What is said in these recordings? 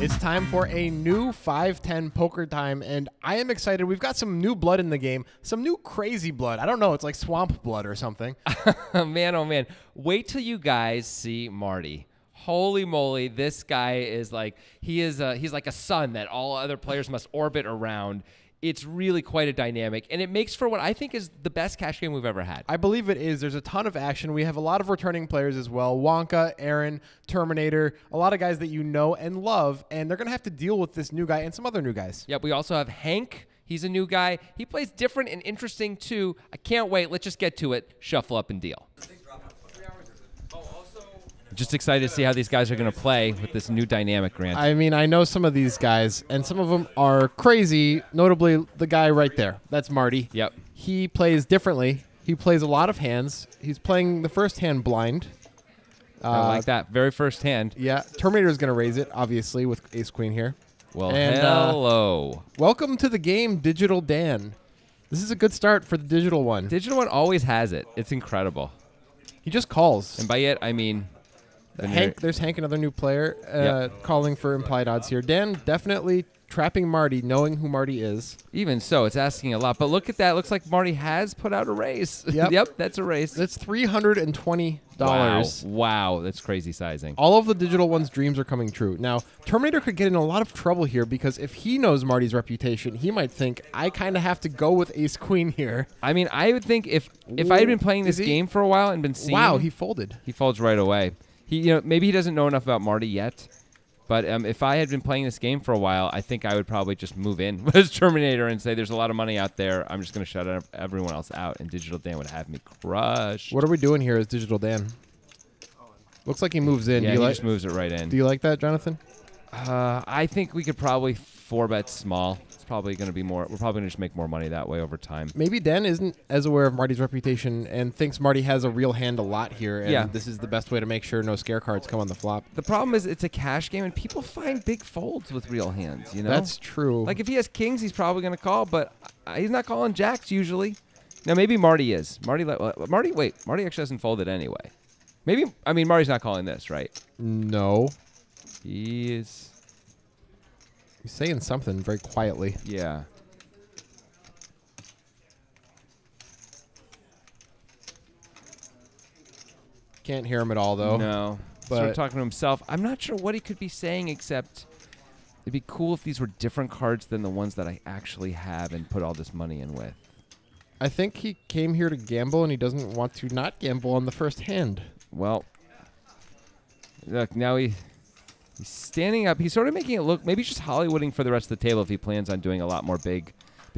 It's time for a new 5-10 poker time, and I am excited. We've got some new blood in the game, some new crazy blood. I don't know, it's like swamp blood or something. Man, oh man. Wait till you guys see Marty. Holy moly, this guy is like, he's like a sun that all other players must orbit around. It's really quite a dynamic, and it makes for what I think is the best cash game we've ever had. I believe it is. There's a ton of action. We have a lot of returning players as well. Wonka, Aaron, Terminator, a lot of guys that you know and love, and they're going to have to deal with this new guy and some other new guys. Yep, we also have Hank. He's a new guy. He plays different and interesting, too. I can't wait. Let's just get to it. Shuffle up and deal. Just excited to see how these guys are going to play with this new dynamic, Grant. I mean, I know some of these guys, and some of them are crazy, notably the guy right there. That's Marty. Yep. He plays differently. He plays a lot of hands. He's playing the first hand blind. I like that. Very first hand. Yeah. Terminator is going to raise it, obviously, with ace-queen here. Well, And, hello. Welcome to the game, Digital Dan. This is a good start for the digital one. Digital one always has it. It's incredible. He just calls. And by it, I mean... There's Hank, another new player, Yep. calling for implied odds here. Dan definitely trapping Marty, knowing who Marty is. Even so, it's asking a lot. But look at that. Looks like Marty has put out a raise. Yep. Yep, that's a raise. That's $320. Wow, that's crazy sizing. All of the digital one's dreams are coming true. Now, Terminator could get in a lot of trouble here because if he knows Marty's reputation, he might think, I kind of have to go with ace-queen here. I mean, I would think if I had been playing this Is he? game for a while and been seeing... Wow, he folded. He folds right away. Maybe he doesn't know enough about Marty yet, but if I had been playing this game for a while, I think I would probably just move in with Terminator and say, there's a lot of money out there. I'm just going to shut everyone else out, and Digital Dan would have me crushed. What are we doing here as Digital Dan? Looks like he moves in. Yeah, do you he just moves it right in. Do you like that, Jonathan? I think we could probably 4-bet small. It's probably going to be more. We're probably going to just make more money that way over time. Maybe Dan isn't as aware of Marty's reputation and thinks Marty has a real hand a lot here, and Yeah. this is the best way to make sure no scare cards come on the flop. The problem is it's a cash game, and people find big folds with real hands, you know? That's true. Like, if he has kings, he's probably going to call, but he's not calling jacks usually. Now, maybe Marty is. Marty actually hasn't folded anyway. Marty's not calling this, right? No. He is. He's saying something very quietly. Yeah. Can't hear him at all, though. No. Sort of talking to himself. I'm not sure what he could be saying, except it'd be cool if these were different cards than the ones that I actually have and put all this money in with. I think he came here to gamble, and he doesn't want to not gamble on the first hand. Well, look, now he's standing up. He's sort of making it look, maybe he's just Hollywooding for the rest of the table if he plans on doing a lot more big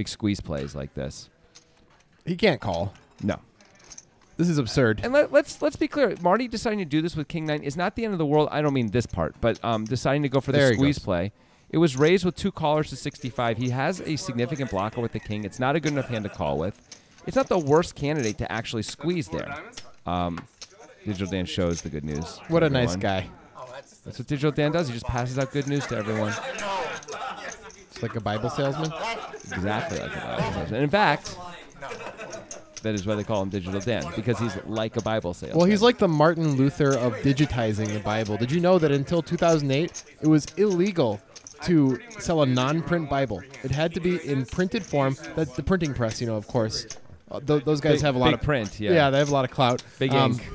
squeeze plays like this. He can't call. No. This is absurd. And let's be clear. Marty deciding to do this with King 9 is not the end of the world. I don't mean this part, but deciding to go for There the he squeeze goes. play. It was raised with 2 callers to 65. He has a significant blocker with the king. It's not a good enough hand to call with. It's not the worst candidate to actually squeeze there. Digital Dan shows the good news. What to a nice everyone. guy. That's what Digital Dan does. He just passes out good news to everyone. It's like a Bible salesman. Exactly like a Bible salesman. In fact, that is why they call him Digital Dan, because he's like a Bible salesman. Well, he's like the Martin Luther of digitizing the Bible. Did you know that until 2008, it was illegal to sell a non-print Bible? It had to be in printed form. That's the printing press, of course. Those guys have a lot big of print. Yeah. Yeah, they have a lot of clout. Big ink.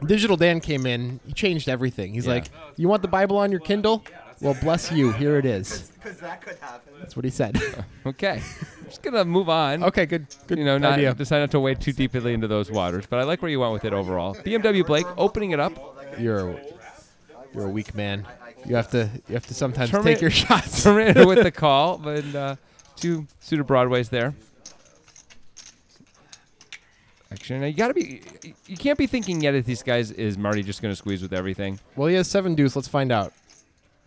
Digital Dan came in. He changed everything. He's Yeah. like, "You want the Bible on your Kindle? Well, bless you. Here it is." Because that could happen. That's what he said. Okay. I'm just gonna move on. Okay, good Not idea. decide not to wade too deeply into those waters, but I like where you went with it overall. BMW Blake opening it up. You're a weak man. You have to sometimes Terminator- take your shots. Terminator with the call, but 2 suited broadways there. Actually, now you can't be thinking yet if these guys is Marty just going to squeeze with everything. Well, he has 7 deuce. Let's find out.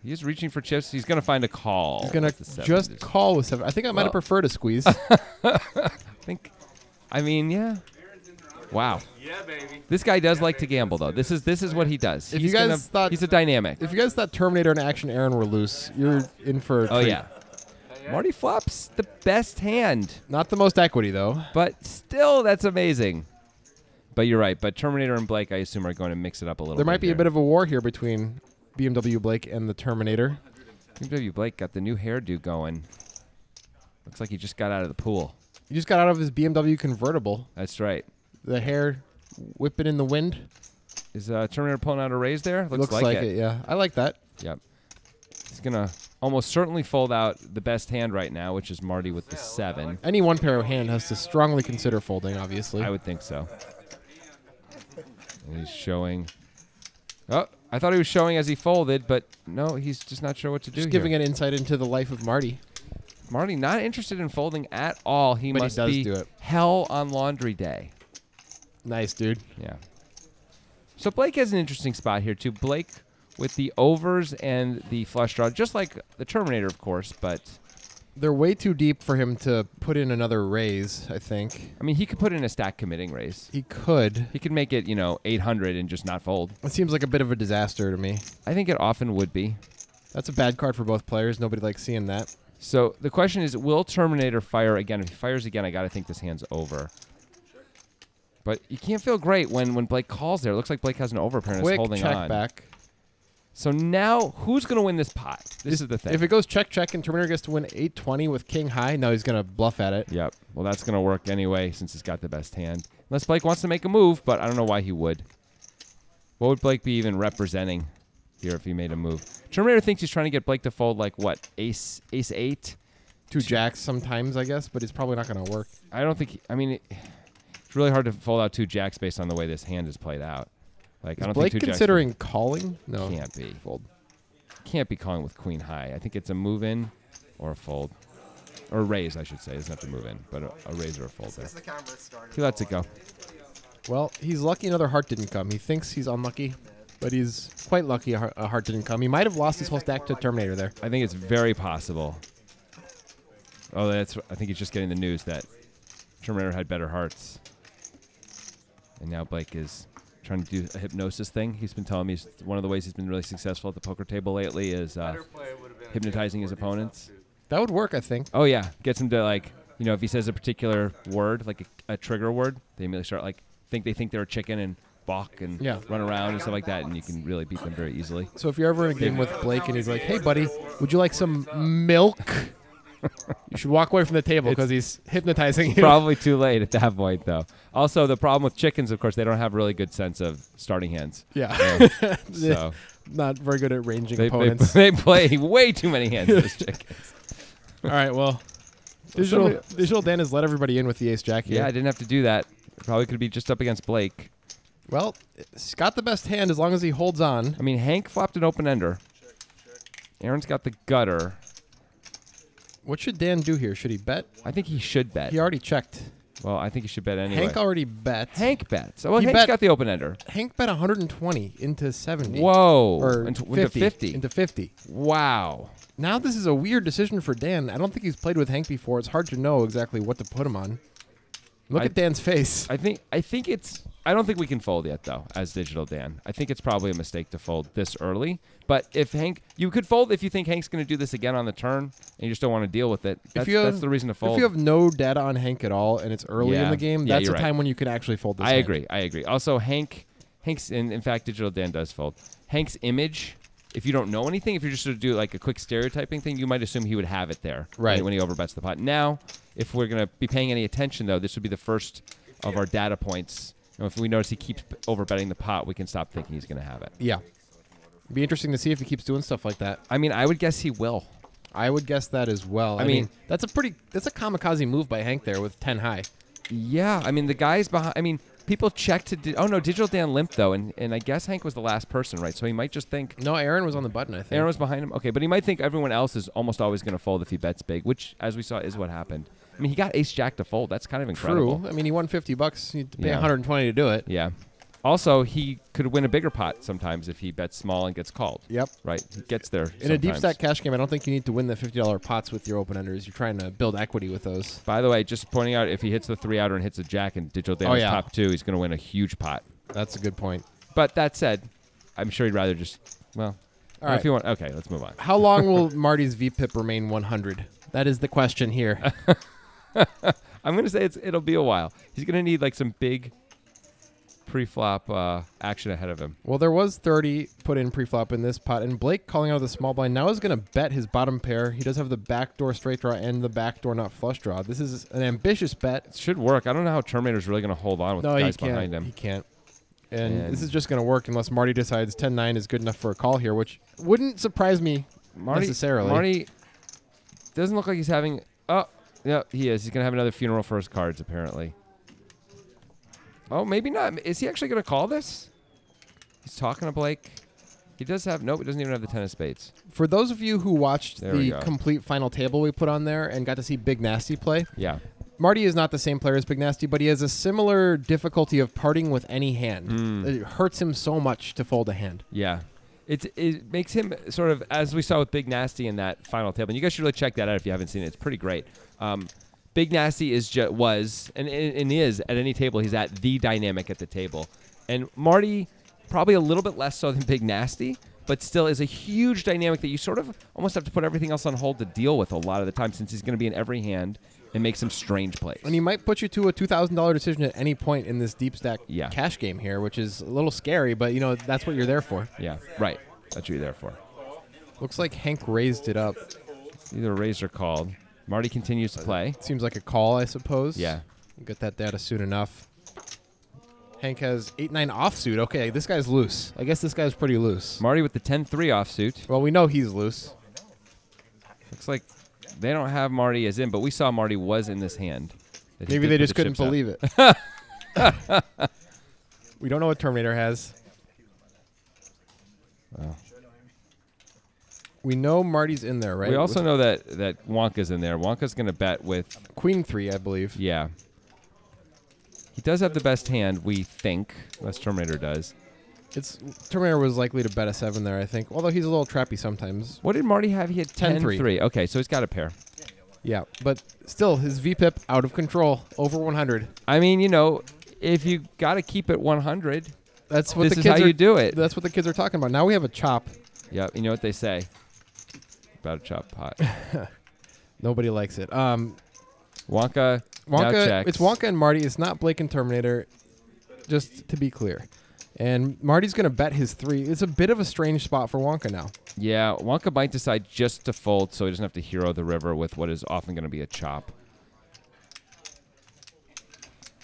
He is reaching for chips. He's going to find a call. He's gonna with the 7 just deuce. call with 7. I think I might have Well- preferred a squeeze. Yeah. Wow. Yeah, baby. This guy does like to gamble, though. This is what he does. If He's you guys gonna- thought- he's a dynamic. If you guys thought Terminator and Action Aaron were loose, you're in for a Oh treat. yeah. Marty flops the best hand, Not the most equity, though. but still, that's amazing. But you're right. But Terminator and Blake, I assume, are going to mix it up a little bit. There might be a here. bit of a war here between BMW Blake and the Terminator. BMW Blake got the new hairdo going. Looks like he just got out of the pool. He just got out of his BMW convertible. That's right. The hair whipping in the wind. Is Terminator pulling out a raise there? Looks like it, yeah. I like that. Yep. He's going to almost certainly fold out the best hand right now, which is Marty with the 7. Any one pair of hand has to strongly consider folding, obviously. I would think so. And he's showing. Oh, I thought he was showing as he folded, but no, he's just not sure what to do. Just giving an insight into the life of Marty. Marty not interested in folding at all. He But he must does be do it. hell on laundry day. Nice, dude. Yeah. So Blake has an interesting spot here too. Blake with the overs and the flush draw, just like the Terminator, of course, but They're way too deep for him to put in another raise, I think. I mean, he could put in a stack committing raise. He could. He could make it, 800 and just not fold. It seems like a bit of a disaster to me. I think it often would be. That's a bad card for both players. Nobody likes seeing that. So the question is, will Terminator fire again? If he fires again, I got to think this hand's over. But you can't feel great when Blake calls there. It looks like Blake has an overpair and is Quick holding check on. back. So now, who's going to win this pot? This is the thing. If it goes check and Terminator gets to win 820 with king high, now he's going to bluff at it. Yep. Well, that's going to work anyway since he's got the best hand. Unless Blake wants to make a move, but I don't know why he would. What would Blake be even representing here if he made a move? Terminator thinks he's trying to get Blake to fold like what? Ace 8? 2 jacks sometimes, I guess, but it's probably not going to work. I don't think. It's really hard to fold out 2 jacks based on the way this hand is played out. Like I Is don't Blake think 2 considering calling? No. Can't be. Fold. Can't be calling with queen high. I think it's a move in or a fold. Or a raise, I should say. It doesn't have to move in, but a raise or a fold there. He lets it go. Well, he's lucky another heart didn't come. He thinks he's unlucky, but he's quite lucky a heart didn't come. He might have lost his whole stack to Terminator there. I think it's very possible. Oh, I think he's just getting the news that Terminator had better hearts. And now Blake is trying to do a hypnosis thing. He's been telling me one of the ways he's been really successful at the poker table lately is hypnotizing his opponents. That would work, I think. Oh, yeah. Gets him to, if he says a particular word, like a trigger word, they immediately start, they think they're a chicken and balk and run around and stuff like that, and you can really beat them very easily. So if you're ever in a game with Blake and he's like, hey, buddy, would you like some milk? You should walk away from the table because he's hypnotizing you. Probably too late at that point, though. Also, the problem with chickens, of course, they don't have a really good sense of starting hands. Yeah. So not very good at ranging opponents. They play way too many hands, those chickens. All right, well, Digital Dan has let everybody in with the ace-jack here. Yeah, I didn't have to do that. Probably could be just up against Blake. Well, he's got the best hand as long as he holds on. I mean, Hank flopped an open-ender. Aaron's got the gutter. What should Dan do here? Should he bet? I think he should bet. He already checked. Well, I think he should bet anyway. Hank already bet. Hank bets. Well, He Hank's bet- got the open-ender. Hank bet 120 into 70. Whoa. Or into 50. Into 50. Wow. Now this is a weird decision for Dan. I don't think he's played with Hank before. It's hard to know exactly what to put him on. Look at Dan's face. I think it's. I don't think we can fold yet, though, as Digital Dan. I think it's probably a mistake to fold this early. But if Hank, you could fold if you think Hank's going to do this again on the turn, and you just don't want to deal with it. That's the reason to fold. If you have no data on Hank at all and it's early in the game, that's a you're time right. when you can actually fold this. I hand. agree. Also, Hank's in fact, Digital Dan does fold. Hank's image. If you don't know anything, if you're just to do like a quick stereotyping thing, you might assume he would have it there right when he overbets the pot. Now, if we're going to be paying any attention, though, this would be the first of our data points. If we notice he keeps overbetting the pot, we can stop thinking he's going to have it. Yeah. It'd be interesting to see if he keeps doing stuff like that. I mean, I would guess he will. I would guess that as well. I mean, that's a kamikaze move by Hank there with 10 high. Yeah. I mean, the guys behind. I mean, people check to. Digital Dan limped though, and I guess Hank was the last person, right? So he might just think. No, Aaron was on the button. I think Aaron was behind him. Okay, but he might think everyone else is almost always going to fold if he bets big, which, as we saw, is what happened. I mean, he got ace jack to fold. That's kind of incredible. True. I mean, he won $50. You need to pay 120 to do it. Yeah. Also, he could win a bigger pot sometimes if he bets small and gets called. Yep. Right. He gets there. In a deep stack cash game, I don't think you need to win the $50 pots with your open enders. You're trying to build equity with those. By the way, just pointing out, if he hits the 3-outer and hits a jack and Digital Dan is top 2, he's going to win a huge pot. That's a good point. But that said, I'm sure he'd rather just, well, all right. If you want, okay, let's move on. How long will Marty's VPIP remain 100? That is the question here. I'm going to say it'll be a while. He's going to need like some big pre-flop action ahead of him. Well, there was 30 put in pre-flop in this pot, and Blake calling out of the small blind now is going to bet his bottom pair. He does have the backdoor straight draw and the backdoor not flush draw. This is an ambitious bet. It should work. I don't know how Terminator's really going to hold on with the guys behind him. He can't. And this is just going to work unless Marty decides 10-9 is good enough for a call here, which wouldn't surprise me necessarily. Marty doesn't look like he's having... Oh, yeah, he is. He's going to have another funeral for his cards, apparently. Oh, maybe not. Is he actually going to call this? He's talking to Blake. He does have... Nope, he doesn't even have the 10 of spades. For those of you who watched There we the go. complete final table we put on there and got to see Big Nasty play, Yeah. Marty is not the same player as Big Nasty, but he has a similar difficulty of parting with any hand. It hurts him so much to fold a hand. Yeah. It makes him sort of, as we saw with Big Nasty in that final table, and you guys should really check that out if you haven't seen it. It's pretty great. Big Nasty is and is at any table. He's at the dynamic at the table. And Marty, probably a little bit less so than Big Nasty, but still is a huge dynamic that you sort of almost have to put everything else on hold to deal with a lot of the time, since he's going to be in every hand and make some strange plays. And he might put you to a $2,000 decision at any point in this deep stack Yeah. cash game here, which is a little scary, but you know that's what you're there for. Yeah, right. That's what you're there for. Looks like Hank raised it up. Either raised or called. Marty continues to play. Seems like a call, I suppose. Yeah. We'll get that data soon enough. Hank has 8-9 offsuit. Okay, this guy's loose. I guess this guy's pretty loose. Marty with the 10-3 offsuit. Well, we know he's loose. Looks like they don't have Marty as in, but we saw Marty was in this hand. Maybe they just couldn't believe it. We don't know what Terminator has. Wow. We know Marty's in there, right? We also know that Wonka's in there. Wonka's going to bet with Queen 3, I believe. Yeah. He does have the best hand, we think, unless Terminator does. Terminator was likely to bet a 7 there, I think. Although he's a little trappy sometimes. What did Marty have? He had 10-3. Okay, so he's got a pair. Yeah, but still, his VPIP out of control, over 100. I mean, you know, if you got to keep it 100, that's what this the is kids how are, you do it. That's what the kids are talking about. Now we have a chop. Yeah, you know what they say about a chop pot. Nobody likes it. Wonka now checks. It's Wonka and Marty. It's not Blake and Terminator, just to be clear. And Marty's going to bet his 3. It's a bit of a strange spot for Wonka now. Yeah, Wonka might decide just to fold so he doesn't have to hero the river with what is often going to be a chop.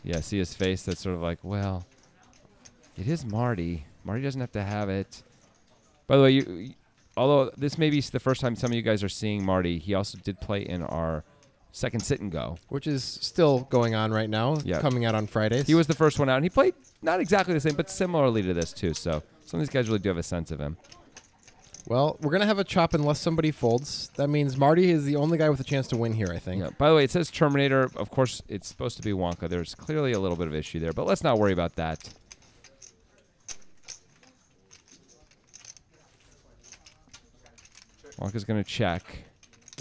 Yeah, see his face? That's sort of like, well, it is Marty. Marty doesn't have to have it. By the way, although this may be the first time some of you guys are seeing Marty, he also did play in our second sit and go, which is still going on right now, coming out on Fridays. He was the first one out, and he played not exactly the same, but similarly to this too. So some of these guys really do have a sense of him. Well, we're going to have a chop unless somebody folds. That means Marty is the only guy with a chance to win here, I think. Yeah. By the way, it says Terminator. Of course, it's supposed to be Wonka. There's clearly a little bit of issue there, but let's not worry about that. Wonka's going to check.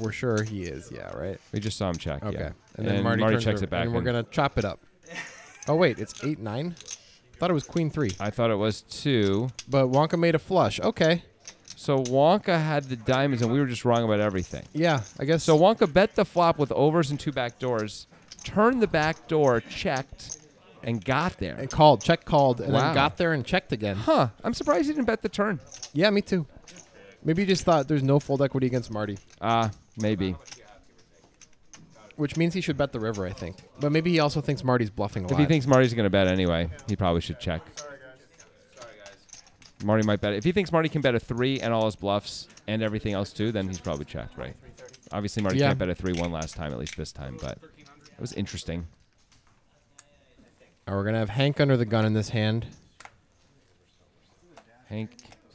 We're sure he is, yeah, right? We just saw him check, okay. yeah. And then Marty checks it back. And we're going to chop it up. Oh, wait, it's 8-9? I thought it was Queen 3. I thought it was 2. But Wonka made a flush. Okay. So Wonka had the diamonds, and we were just wrong about everything. Yeah, I guess. So Wonka bet the flop with overs and 2 back doors, turned the back door, checked, and got there. And called, and then got there and checked again. Huh. I'm surprised he didn't bet the turn. Yeah, me too. Maybe he just thought there's no fold equity against Marty. Maybe. Which means he should bet the river, I think. But maybe he also thinks Marty's bluffing a lot. If he thinks Marty's going to bet anyway, he probably should check. Marty might bet it. If he thinks Marty can bet a 3 and all his bluffs and everything else too, then he's probably checked, right? Obviously, Marty can't bet a 3-1 last time, at least this time, but it was interesting. We're going to have Hank under the gun in this hand. Hank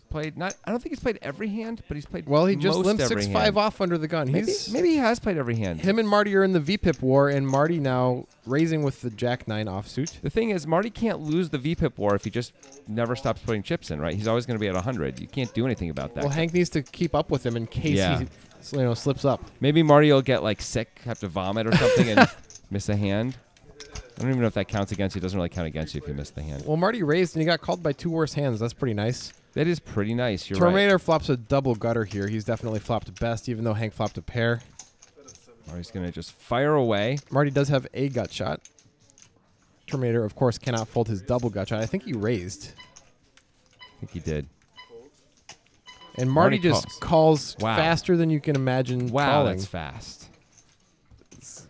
played I don't think he's played every hand, but he's played Well, he just most limped every 6-5 hand. off under the gun. Maybe he has played every hand. Him and Marty are in the VPIP war, and Marty now raising with the Jack 9 offsuit. The thing is, Marty can't lose the VPIP war if he just never stops putting chips in, right? He's always going to be at 100. You can't do anything about that. Well, Hank needs to keep up with him in case he slips up. Maybe Marty will get like sick, have to vomit or something, and miss a hand. I don't even know if that counts against you. It doesn't really count against you if you miss the hand. Well, Marty raised, and he got called by 2 worse hands. That's pretty nice. That is pretty nice. You're Terminator right. flops a double gutter here. He's definitely flopped best, even though Hank flopped a pair. Marty's going to just fire away. Marty does have a gut shot. Terminator, of course, cannot fold his double gut shot. I think he raised. I think he did. And Marty just calls Wow. faster than you can imagine Wow, calling. that's fast.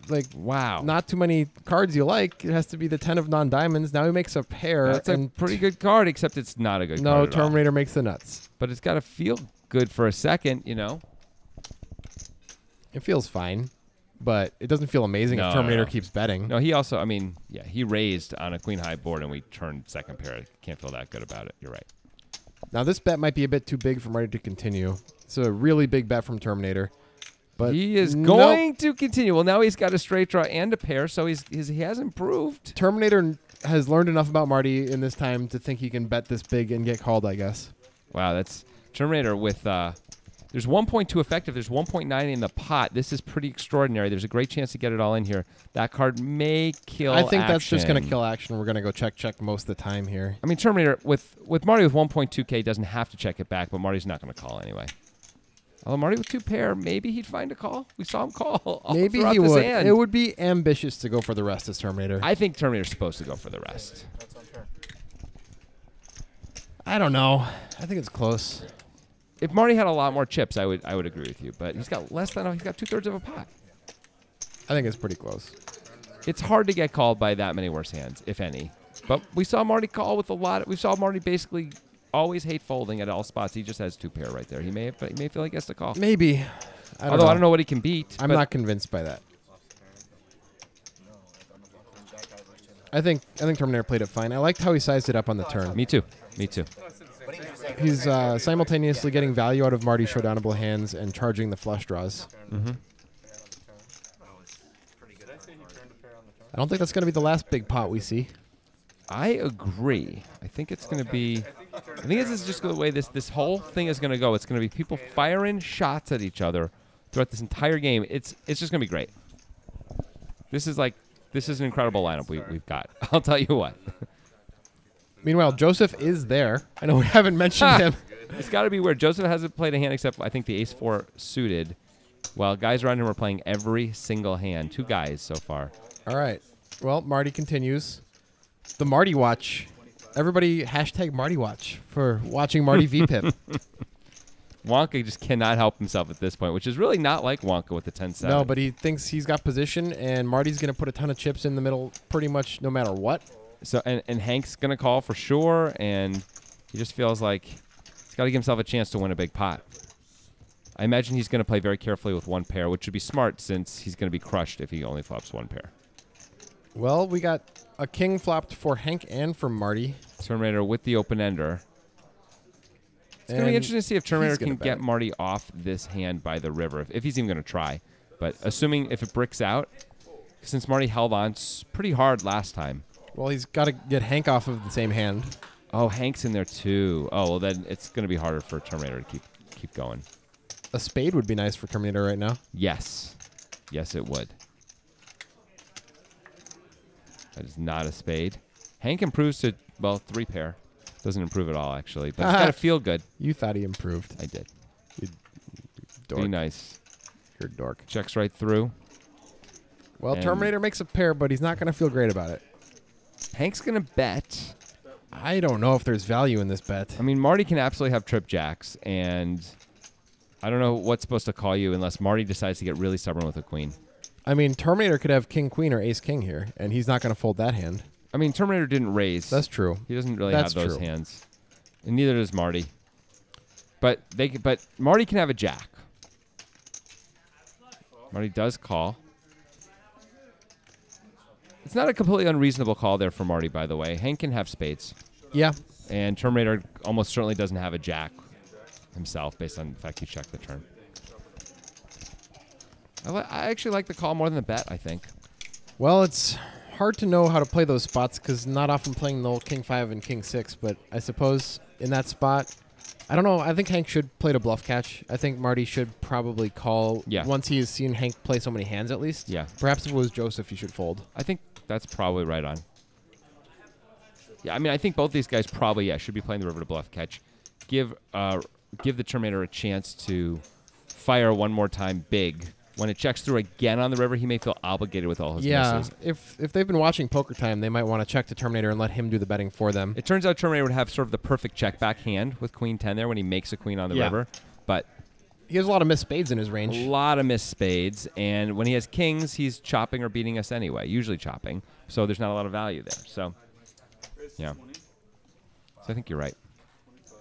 Like, Wow. not too many cards you like. It has to be the 10 of non-diamonds. Now he makes a pair. That's a and pretty good card, except it's not a good no, card at all. Terminator makes the nuts. But it's got to feel good for a second, you know? It feels fine, but it doesn't feel amazing No, if Terminator no. keeps betting. No, he also, I mean, yeah, he raised on a queen high board and we turned second pair. I can't feel that good about it. You're right. Now, this bet might be a bit too big for Marty to continue. It's a really big bet from Terminator. But He is nope. going to continue. Well, now he's got a straight draw and a pair, so he has improved. Terminator has learned enough about Marty in this time to think he can bet this big and get called, I guess. Wow, that's Terminator with, there's 1.2 effective. There's 1.9 in the pot. This is pretty extraordinary. There's a great chance to get it all in here. That card may kill I think that's just going to action. kill action. We're going to go check most of the time here. I mean, Terminator, with Marty with 1.2K, doesn't have to check it back, but Marty's not going to call anyway. Although Marty with 2 pair, maybe he'd find a call. We saw him call all Maybe throughout he this would. hand. It would be ambitious to go for the rest as Terminator. I think Terminator's supposed to go for the rest. I don't know. I think it's close. If Marty had a lot more chips, I would agree with you. But he's got less than he's got 2/3 of a pot. I think it's pretty close. It's hard to get called by that many worse hands, if any. But we saw Marty call with a lot. We saw Marty basically always hate folding at all spots. He just has 2 pair right there. He may feel like he has to call. Maybe. I Although I don't know what he can beat. I'm but not convinced by that. I think Terminator played it fine. I liked how he sized it up on the turn. Me too. Me too. He's simultaneously getting value out of Marty's showdownable hands and charging the flush draws. Mm-hmm. I don't think that's going to be the last big pot we see. I agree. I think it's going to be. I think this is just the way this whole thing is going to go. It's going to be people firing shots at each other throughout this entire game. It's just going to be great. This is an incredible lineup we've got. I'll tell you what. Meanwhile, Joseph is there. I know we haven't mentioned him. It's got to be weird. Joseph hasn't played a hand except I think the ace-4 suited, while guys around him are playing every single hand. 2 guys so far. All right. Well, Marty continues. The Marty Watch. Everybody hashtag Marty Watch for watching Marty VPIP. Wonka just cannot help himself at this point, which is really not like Wonka with the 10-7. No, but he thinks he's got position, and Marty's going to put a ton of chips in the middle pretty much no matter what. So and Hank's gonna call for sure, and he just feels like he's got to give himself a chance to win a big pot. I imagine he's gonna play very carefully with 1 pair, which would be smart since he's gonna be crushed if he only flops 1 pair. Well, we got a king flopped for Hank and for Marty. Terminator with the open ender. It's gonna be And interesting to see if Terminator he's gonna can get bet. Marty off this hand by the river, if he's even gonna try. But assuming if it bricks out, since Marty held on pretty hard last time. Well, he's got to get Hank off of the same hand. Oh, Hank's in there too. Oh, well then it's gonna be harder for Terminator to keep going. A spade would be nice for Terminator right now. Yes. Yes, it would. That is not a spade. Hank improves to, well, 3 pair. Doesn't improve at all, actually. But it's got to feel good. You thought he improved. I did. Dork. Be nice. You're a dork. Checks right through. Well, And- Terminator makes a pair, but he's not going to feel great about it. Hank's going to bet. I don't know if there's value in this bet. I mean, Marty can absolutely have trip jacks, and I don't know what's supposed to call you unless Marty decides to get really stubborn with a queen. I mean, Terminator could have king, queen, or ace, king here, and he's not going to fold that hand. I mean, Terminator didn't raise. That's true. He doesn't really That's have those true. hands, and neither does Marty. But Marty can have a jack. Marty does call. It's not a completely unreasonable call there for Marty, by the way. Hank can have spades, Yeah. and Terminator almost certainly doesn't have a jack himself, based on the fact he checked the turn. I actually like the call more than the bet, I think. Well, it's hard to know how to play those spots because not often playing the old king 5 and king 6, but I suppose in that spot, I don't know. I think Hank should play to bluff catch. I think Marty should probably call once he has seen Hank play so many hands at least. Yeah. Perhaps if it was Joseph, he should fold. I think that's probably right on. Yeah, I mean, I think both these guys probably, should be playing the river to bluff catch. Give the Terminator a chance to fire one more time big When it checks through again on the river, he may feel obligated with all his misses. If they've been watching Poker Time, they might want to check to Terminator and let him do the betting for them. It turns out Terminator would have sort of the perfect check back hand with Queen 10 there when he makes a queen on the river. But he has a lot of missed spades in his range. a lot of missed spades. And when he has kings, he's chopping or beating us anyway, usually chopping. So there's not a lot of value there. So, yeah. So I think you're right.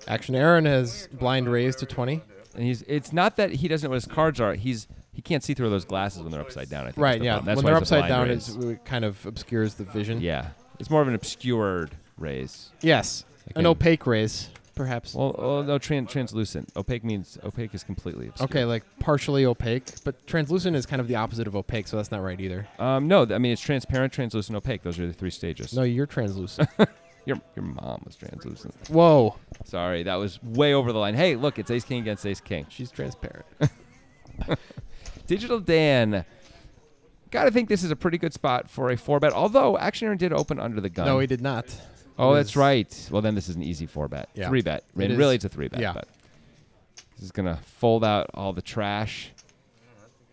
Action Aaron has blind raised to 20. And it's not that he doesn't know what his cards are. He can't see through those glasses when they're upside down. I think Right, yeah. That's when why they're it's a upside blind down, raise. it kind of obscures the vision. Yeah. It's more of an obscured raise. Yes. An opaque raise, perhaps. Well, no, translucent. Opaque is completely obscured. Okay, like partially opaque, but translucent is kind of the opposite of opaque, so that's not right either. No, I mean it's transparent, translucent, opaque. Those are the 3 stages. No, you're translucent. Your mom was translucent. Whoa. Sorry, that was way over the line. Hey, look, it's ace king against ace king. She's transparent. Digital Dan. Gotta think this is a pretty good spot for a 4-bet, although Action Aaron did open under the gun. No, he did not. Oh, that's right. Well, then this is an easy 4-bet. Yeah. 3-bet. It Really, is. it's a 3-bet. Yeah. But this is going to fold out all the trash.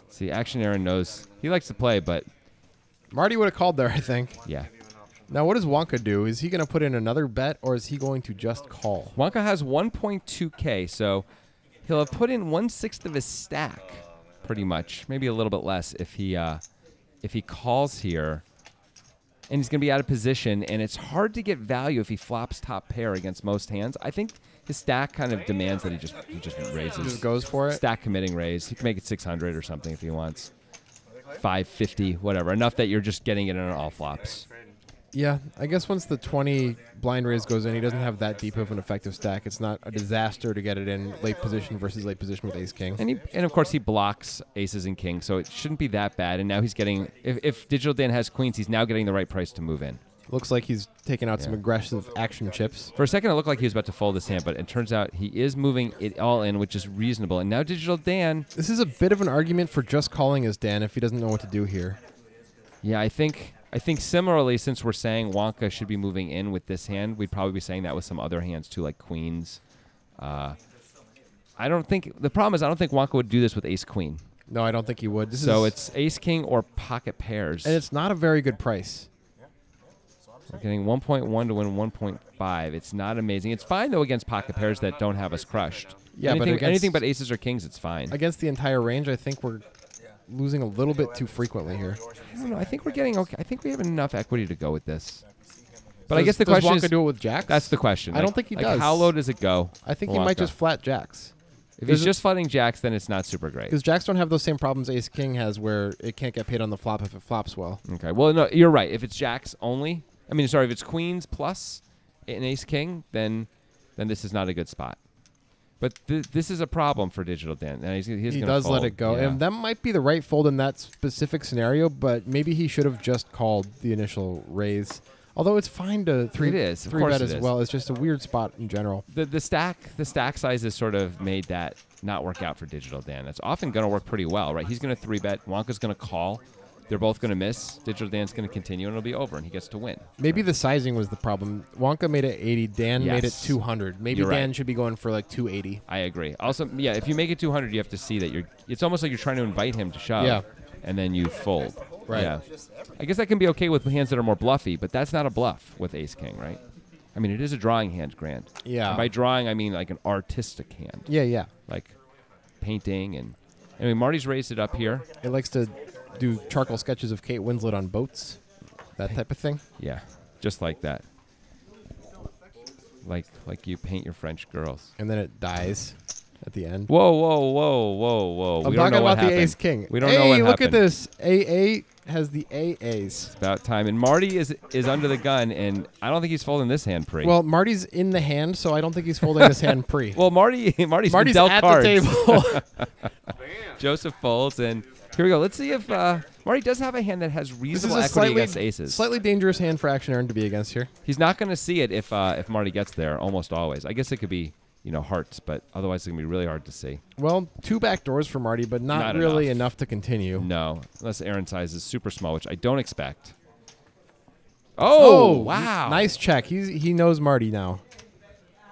See, Action Aaron knows he likes to play, but Marty would have called there, I think. yeah. Now, what does Wonka do? Is he going to put in another bet, or is he going to just call? Wonka has 1.2K, so he'll have put in 1/6 of his stack, pretty much. Maybe a little bit less if he calls here. And he's going to be out of position, and it's hard to get value if he flops top pair against most hands. I think his stack kind of demands that he just raises. Just goes for it? Stack committing raise. He can make it 600 or something if he wants. 550, whatever. Enough that you're just getting it on all flops. Yeah, I guess once the 20 blind raise goes in, he doesn't have that deep of an effective stack. It's not a disaster to get it in late position versus late position with ace king. And of course he blocks aces and kings, so it shouldn't be that bad. And now he's getting, if Digital Dan has queens, he's now getting the right price to move in. Looks like he's taking out some aggressive action chips. For a second, it looked like he was about to fold his hand, but it turns out he is moving it all in, which is reasonable. And now Digital Dan. This is a bit of an argument for just calling his Dan if he doesn't know what to do here. Yeah, I think similarly, since we're saying Wonka should be moving in with this hand, we'd probably be saying that with some other hands too, like queens. The problem is I don't think Wonka would do this with ace queen. No, I don't think he would. It's ace king or pocket pairs. And it's not a very good price. We're getting 1.1 to win 1.5. It's not amazing. It's fine though against pocket pairs that don't have us crushed. Yeah, but anything but aces or kings, it's fine. Against the entire range, I think we're losing a little bit too frequently here. I don't know. I think we're getting okay. I think we have enough equity to go with this. But I guess the question does Wonka is, do it with jacks? that's the question. I don't think he does. How low does it go? I think he might Wonka? just flat jacks. If he's just flatting jacks, then it's not super great. Because jacks don't have those same problems ace king has where it can't get paid on the flop if it flops well. Okay. Well, no, you're right. If it's jacks only, if it's queens plus an ace king, then this is not a good spot. But this is a problem for Digital Dan. And He does fold. let it go. Yeah. And that might be the right fold in that specific scenario, but maybe he should have just called the initial raise. Although it's fine to three bet as well. It's just a weird spot in general. The stack size has sort of made that not work out for Digital Dan. That's often going to work pretty well, right? He's going to 3-bet. Wonka's going to call. They're both going to miss. Digital Dan's going to continue, and it'll be over, and he gets to win. Maybe the sizing was the problem. Wonka made it 80. Dan made it 200. Maybe You're Dan right. should be going for like 280. I agree. Also, yeah, if you make it 200, you have to see that it's almost like you're trying to invite him to shove. Yeah. And then you fold. Right. Yeah. I guess that can be okay with hands that are more bluffy, but that's not a bluff with ace king, right? I mean, it is a drawing hand, Grant. Yeah. And by drawing, I mean like an artistic hand. Yeah. Like painting and... Anyway, Marty's raised it up here. It likes to do charcoal sketches of Kate Winslet on boats. That type of thing. Yeah, just like that. Like you paint your French girls. And then it dies at the end. Whoa. I'm We don't talking know what about the happened. ace king. We don't know what look happened. at this. AA has the AAs. It's about time. And Marty is under the gun, and I don't think he's folding this hand pre. Well, Marty's in the hand, so I don't think he's folding this hand pre. Well, Marty's been dealt at cards. the table. Joseph folds, and here we go. Let's see if Marty does have a hand that has This is reasonable a equity against aces. slightly dangerous hand for Action Aaron to be against here. He's not going to see it if Marty gets there, almost always. I guess it could be hearts, but otherwise it's going to be really hard to see. Well, 2 back doors for Marty, but not really enough to continue. No, unless Aaron's size is super small, which I don't expect. Oh, wow. Nice check. He knows Marty now.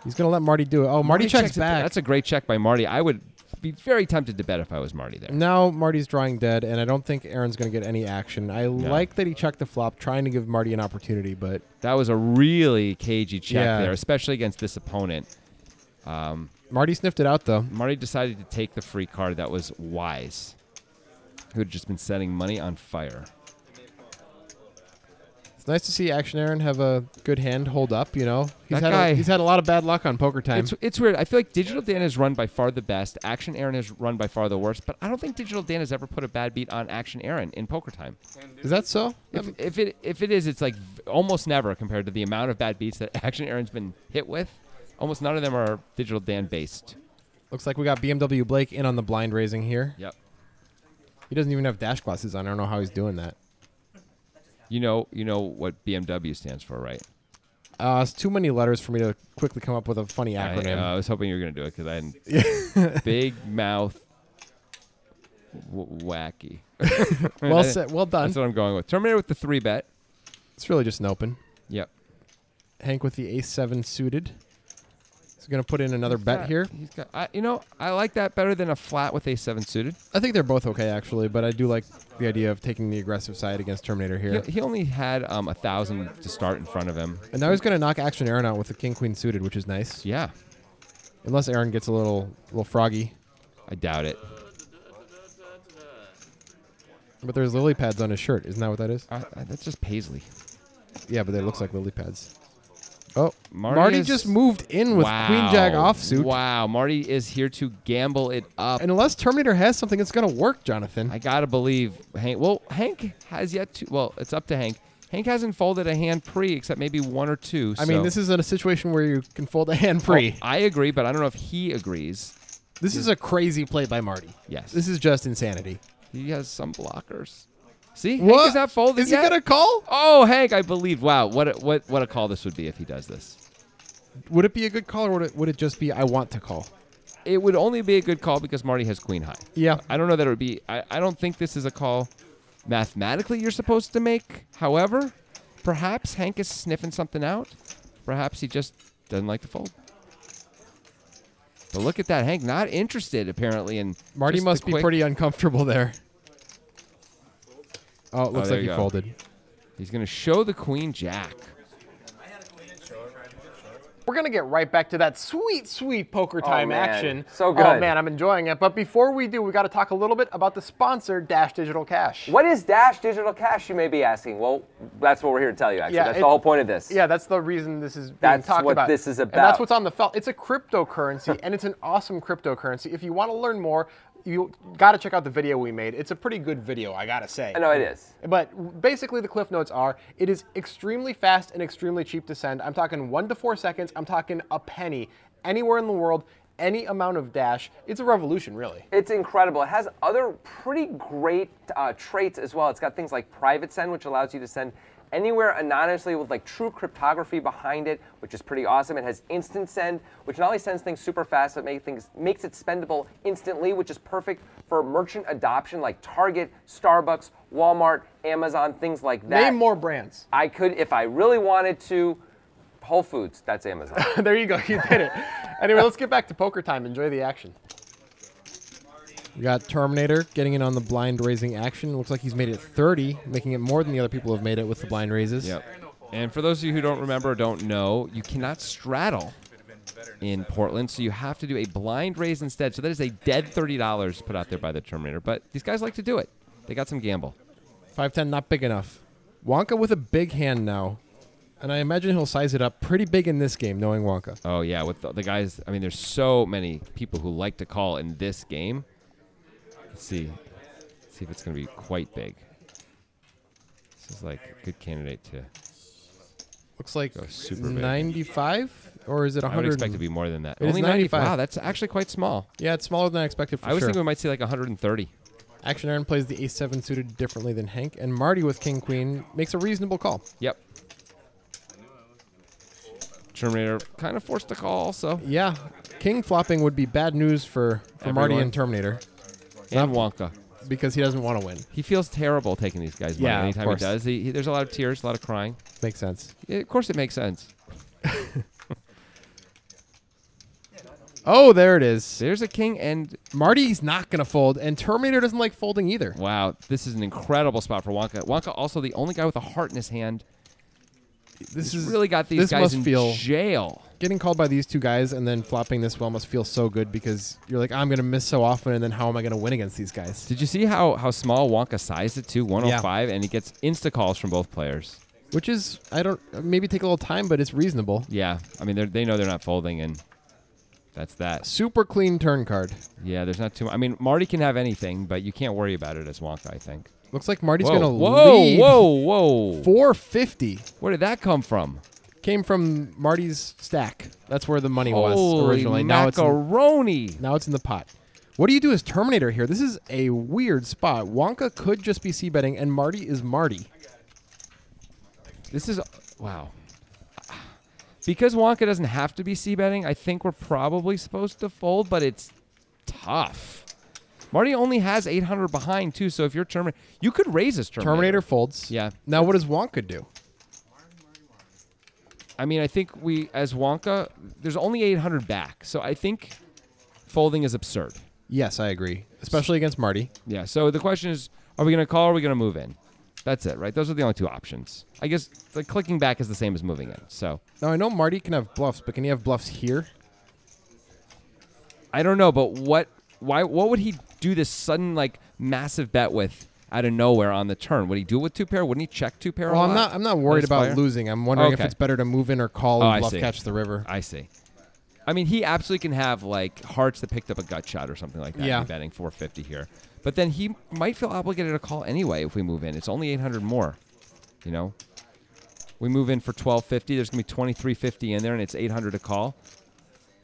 He's going to let Marty do it. Oh, Marty checks back. That's a great check by Marty. I would be very tempted to bet if I was Marty there. Now Marty's drawing dead, and I don't think Aaron's going to get any action. I like that he checked the flop, trying to give Marty an opportunity, but... That was a really cagey check Yeah. there, especially against this opponent. Marty sniffed it out, though. Marty decided to take the free card. That was wise. Who had just been setting money on fire. It's nice to see Action Aaron have a good hand hold up, you know. He's That guy- he's had a lot of bad luck on Poker Time. It's weird. I feel like Digital Dan has run by far the best. Action Aaron has run by far the worst. But I don't think Digital Dan has ever put a bad beat on Action Aaron in Poker Time. Is that so? If it is, it's like almost never compared to the amount of bad beats that Action Aaron's been hit with. Almost none of them are Digital Dan based. Looks like we got BMW Blake in on the blind raising here. Yep. He doesn't even have dash glasses on. I don't know how he's doing that. You know what BMW stands for, right? It's too many letters for me to quickly come up with a funny acronym. I was hoping you were going to do it because I hadn't. Big mouth wacky. Well said. Well done. That's what I'm going with. Terminator with the 3-bet. It's really just an open. Yep. Hank with the ace-7 suited. He's going to put in another bet here. He's got. I like that better than a flat with ace-7 suited. I think they're both okay, actually, but I do like the idea of taking the aggressive side against Terminator here. He only had 1,000 to start in front of him. And now he's going to knock Action Aaron out with the king-queen suited, which is nice. Yeah. Unless Aaron gets a little froggy. I doubt it. But there's lily pads on his shirt. Isn't that what that is? That's just paisley. Yeah, but it looks like lily pads. Oh, Marty Marty is- just moved in with Wow. Queen Jack offsuit. Wow. Marty is here to gamble it up. And unless Terminator has something, it's going to work, Jonathan. I gotta believe Hank. Well, Hank has yet to. Well, it's up to Hank. Hank hasn't folded a hand pre except maybe one or two. I mean, so- this is a situation where you can fold a hand pre. Oh, I agree, but I don't know if he agrees. This is a crazy play by Marty. Yes. This is just insanity. He has some blockers. See, What? Hank is not folded Is he yet. going to call? Oh, Hank, I believe. Wow, what a call this would be if he does this. Would it be a good call, or would it just be I want to call? It would only be a good call because Marty has queen high. Yeah. I don't know that it would be. I don't think this is a call mathematically you're supposed to make. However, perhaps Hank is sniffing something out. Perhaps he just doesn't like to fold. But look at that. Hank not interested, apparently. In Marty just must the be quick- pretty uncomfortable there. Oh, it looks there like he you go. folded. He's going to show the queen jack. We're going to get right back to that sweet, sweet poker time man. action. So Oh, good. man, I'm enjoying it. But before we do, we got to talk a little bit about the sponsor, Dash Digital Cash. What is Dash Digital Cash, you may be asking? Well, that's what we're here to tell you, actually. Yeah, That's the whole point of this. Yeah, that's the reason this is being That's talked what about. this is And about. that's what's on the felt. It's a cryptocurrency, and it's an awesome cryptocurrency. If you want to learn more, you got to check out the video we made. It's a pretty good video, I got to say. I know it is. But basically, the cliff notes are, it is extremely fast and extremely cheap to send. I'm talking 1 to 4 seconds. I'm talking a penny. Anywhere in the world, any amount of Dash. It's a revolution, really. It's incredible. It has other pretty great traits as well. It's got things like private send, which allows you to send anywhere anonymously with like true cryptography behind it, which is pretty awesome. It has instant send, which not only sends things super fast, but makes it spendable instantly, which is perfect for merchant adoption like Target, Starbucks, Walmart, Amazon, things like that. Name more brands. I could, if I really wanted to, Whole Foods, that's Amazon. There you go, you did it. Anyway, let's get back to poker time. Enjoy the action. We got Terminator getting in on the blind raising action. Looks like he's made it 30, making it more than the other people have made it with the blind raises. Yep. And for those of you who don't remember or don't know, you cannot straddle in Portland, so you have to do a blind raise instead. So that is a dead $30 put out there by the Terminator. But these guys like to do it. They got some gamble. 5-10, not big enough. Wonka with a big hand now. And I imagine he'll size it up pretty big in this game, knowing Wonka. Oh, yeah, with the guys. I mean, there's so many people who like to call in this game. Let's see if it's going to be quite big. This is like a good candidate to. Looks like Go super big. 95? Or is it 100? I would expect it to be more than that. It is Only 95. Wow, that's actually quite small. Yeah, it's smaller than I expected for I was sure. thinking we might see like 130. Action Aaron plays the ace-7 suited differently than Hank, and Marty with king-queen makes a reasonable call. Yep. Terminator kind of forced to call also. Yeah, king flopping would be bad news for Marty Everyone. and Terminator And Wonka. because he doesn't want to win. He feels terrible taking these guys' money. Yeah, of Anytime he course. does, there's a lot of tears, a lot of crying. Makes sense. Yeah, of course, it makes sense. Oh, there it is. There's a king, and Marty's not going to fold, and Terminator doesn't like folding either. wow, this is an incredible spot for Wonka. Wonka also the only guy with a heart in his hand. This He's is really got these this guys must in feel jail. getting called by these two guys and then flopping this well must feel so good because you're like, I'm going to miss so often, and then how am I going to win against these guys? Did you see how small Wonka sized it to 105, and he gets insta calls from both players. Which is, I don't, maybe take a little time, but it's reasonable. Yeah, I mean they know they're not folding, and that's that. Super clean turn card. Yeah, there's not too much. I mean, Marty can have anything, but you can't worry about it as Wonka, I think. Looks like Marty's Whoa, going to whoa, lead whoa. 450. Where did that come from? Came from Marty's stack. That's where the money was Holy originally. macaroni. Now it's in the pot. What do you do as Terminator here? This is a weird spot. Wonka could just be c-betting, and Marty is Marty. This is, wow. Because Wonka doesn't have to be c-betting, I think we're probably supposed to fold, but it's tough. Marty only has 800 behind, too, so if you're Terminator, you could raise this Terminator. Terminator folds. Yeah. Now what does Wonka do? I mean, I think as Wonka, there's only 800 back, so I think folding is absurd. Yes, I agree. Especially against Marty. Yeah, so the question is, are we going to call or are we going to move in? That's it, right? Those are the only two options. I guess like clicking back is the same as moving in. So Now, I know Marty can have bluffs, but can he have bluffs here? I don't know, but what would he do this sudden like massive bet with out of nowhere on the turn? Would he do it with two pair? Wouldn't he check two pair? Well, a lot? I'm not worried Nice about player. losing. I'm wondering if Okay. it's better to move in or call Oh, and I bluff see. catch the river. I see. I mean, he absolutely can have like hearts that picked up a gut shot or something like that. Yeah. Be betting 450 here, but then he might feel obligated to call anyway if we move in. It's only 800 more. You know, we move in for 1250. There's gonna be 2350 in there, and it's 800 to call.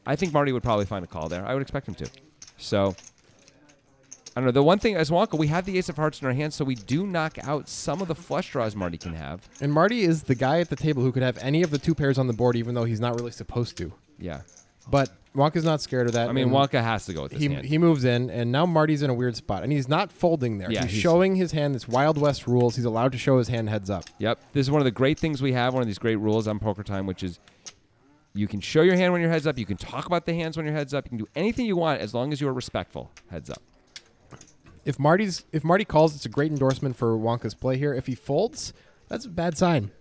I think Marty would probably find a call there. I would expect him to. So I don't know. The one thing as Wonka, we have the ace of hearts in our hands, so we do knock out some of the flush draws Marty can have. And Marty is the guy at the table who could have any of the two pairs on the board, even though he's not really supposed to. Yeah. But Wonka's not scared of that. I mean, and Wonka has to go with this hand. he moves in, and now Marty's in a weird spot, and he's not folding there. Yeah, he's he's- showing his hand. It's Wild West rules. He's allowed to show his hand heads up. Yep. This is one of the great things we have, one of these great rules on Poker Time, which is you can show your hand when your head's up. You can talk about the hands when your head's up. You can do anything you want as long as you are respectful. Heads up. If Marty calls, it's a great endorsement for Wonka's play here. If he folds, that's a bad sign.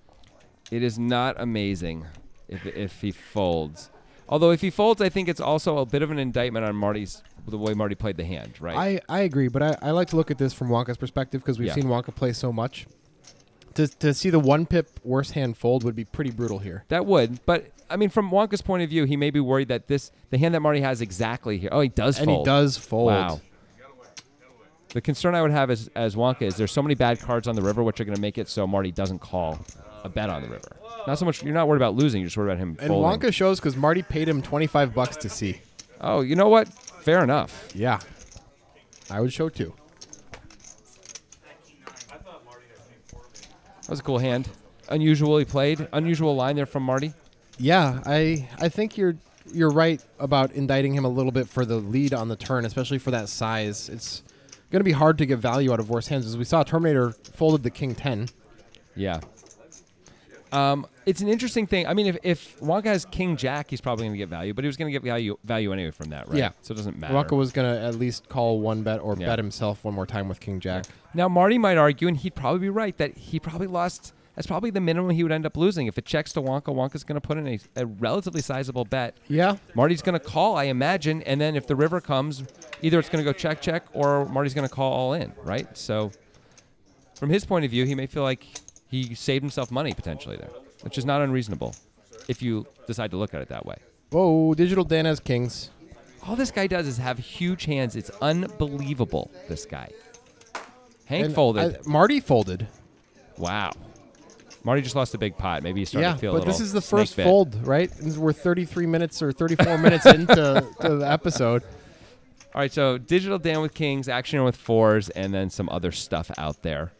It is not amazing if he folds. Although if he folds, I think it's also a bit of an indictment on the way Marty played the hand, right? I agree, but I like to look at this from Wonka's perspective because we've Yeah. seen Wonka play so much. To see the one pip worst hand fold would be pretty brutal here. That would, but I mean, from Wonka's point of view, he may be worried that the hand that Marty has exactly here. Oh, he does And fold. he does fold. Wow. The concern I would have as Wonka is there's so many bad cards on the river, which are going to make it so Marty doesn't call a bet on the river. Not so much. You're not worried about losing. You're just worried about him And folding. Wonka shows because Marty paid him $25 to see. Oh, you know what? Fair enough. Yeah. I would show too. That was a cool hand. Unusually played. Unusual line there from Marty. Yeah, I think you're right about indicting him a little bit for the lead on the turn, especially for that size. It's going to be hard to get value out of worse hands. As we saw, Terminator folded the King 10. Yeah. It's an interesting thing. I mean, if Wonka has King Jack, he's probably going to get value, but he was going to get value anyway from that, right? Yeah. So it doesn't matter. Wonka was going to at least call one bet or Yeah. bet himself one more time with King Jack. Now, Marty might argue, and he'd probably be right, that he probably lost. That's probably the minimum he would end up losing. If it checks to Wonka, Wonka's going to put in a relatively sizable bet. Yeah. Marty's going to call, I imagine, and then if the river comes, either it's going to go check, or Marty's going to call all in, right? So from his point of view, he may feel like he saved himself money potentially there, which is not unreasonable if you decide to look at it that way. Whoa, Digital Dan has kings. All this guy does is have huge hands. It's unbelievable, this guy. Hank And folded. Marty folded. Wow. Marty just lost a big pot. Maybe he's starting Yeah, to feel a but little this is the snake first bit. fold, right? We're 33 minutes or 34 minutes into to the episode. All right, so Digital Dan with kings, Action with fours, and then some other stuff out there.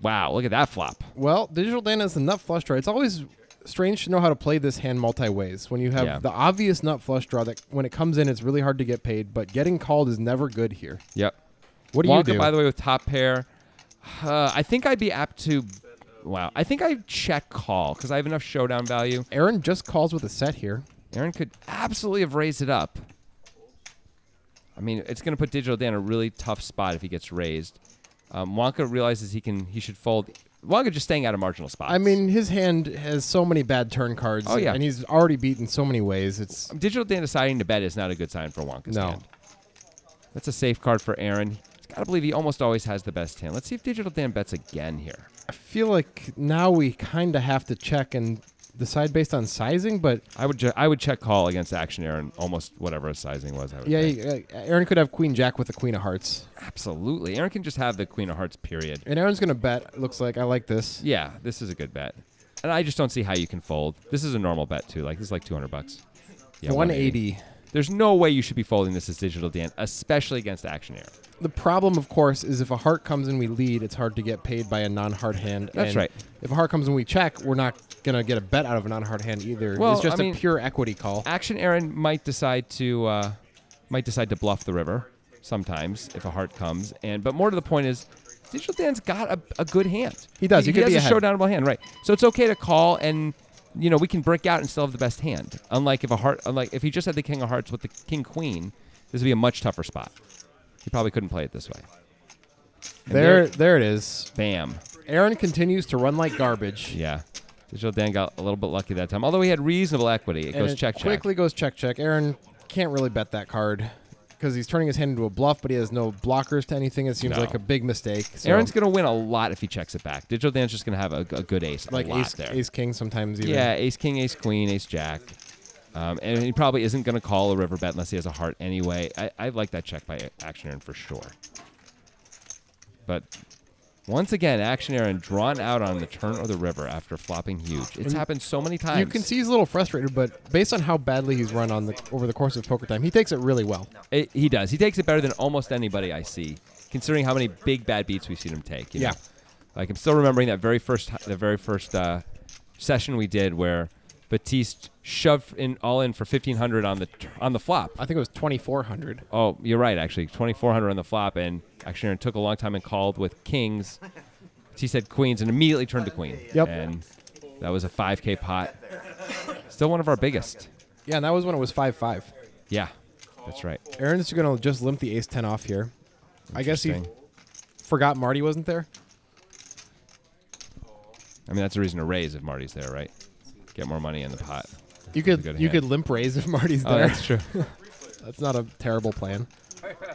Wow, look at that flop. Well, Digital Dan has the nut flush draw. It's always strange to know how to play this hand multi-ways. When you have Yeah. the obvious nut flush draw that when it comes in, it's really hard to get paid, but getting called is never good here. Yep. What do Wonka, you do? by the way, with top pair. I think I'd be apt to. Wow. I think I check call because I have enough showdown value. Aaron just calls with a set here. Aaron could absolutely have raised it up. I mean, it's going to put Digital Dan in a really tough spot if he gets raised. Wonka realizes he should fold. Wonka just staying out of marginal spots. I mean, his hand has so many bad turn cards. Oh, yeah. And he's already beaten so many ways. It's Digital Dan deciding to bet is not a good sign for Wonka's No. hand. That's a safe card for Aaron. He's got to believe he almost always has the best hand. Let's see if Digital Dan bets again here. I feel like now we kind of have to check and decide based on sizing, but I would check call against Action Aaron almost whatever his sizing was. I would think. Aaron could have Queen Jack with the Queen of Hearts. Absolutely. Aaron can just have the Queen of Hearts, period. And Aaron's going to bet. It looks like I like this. Yeah, this is a good bet. And I just don't see how you can fold. This is a normal bet, too. Like, this is like $200. Yeah, 180. There's no way you should be folding this as Digital Dan, especially against Action Aaron. The problem, of course, is if a heart comes and we lead, it's hard to get paid by a non-heart hand. That's and right. If a heart comes and we check, we're not going to get a bet out of a non-heart hand either. Well, it's just I mean, a pure equity call. Action Aaron might decide to bluff the river sometimes if a heart comes. But more to the point is, Digital Dan's got a good hand. He does. He He could has be a ahead. showdownable hand, right? So it's okay to call, and we can break out and still have the best hand. Unlike if he just had the King of Hearts with the King Queen, this would be a much tougher spot. He probably couldn't play it this way. And There it is. Bam. Aaron continues to run like garbage. Yeah. Digital Dan got a little bit lucky that time. Although he had reasonable equity. It And goes check, check. quickly goes check, check. Aaron can't really bet that card because he's turning his hand into a bluff, but he has no blockers to anything. It seems No. like a big mistake. So Aaron's going to win a lot if he checks it back. Digital Dan's just going to have a good ace. like a lot there. ace king sometimes even. Yeah, ace king, ace queen, ace jack. And he probably isn't going to call a river bet unless he has a heart anyway. I like that check by Action Aaron for sure. But once again, Action Aaron drawn out on the turn or the river after flopping huge. It's happened so many times. You can see he's a little frustrated, but based on how badly he's run over the course of Poker Time, he takes it really well. He does. He takes it better than almost anybody I see, considering how many big bad beats we've seen him take. You know? Yeah. Like I'm still remembering the very first session we did where Batiste shoved all in for 1,500 on the flop. I think it was 2,400. Oh, you're right, actually. 2,400 on the flop, and Action Aaron took a long time and called with kings. He said queens and immediately turned to queen. Yep. And that was a 5K pot. Still one of our biggest. Yeah, and that was when it was 5-5. Yeah, that's right. Aaron's going to just limp the ace-10 off here. I guess he Interesting. forgot Marty wasn't there. I mean, that's a reason to raise if Marty's there, right? Get more money in the pot. You That's a good could hand. limp raise if Marty's Oh, there. that's true. That's not a terrible plan.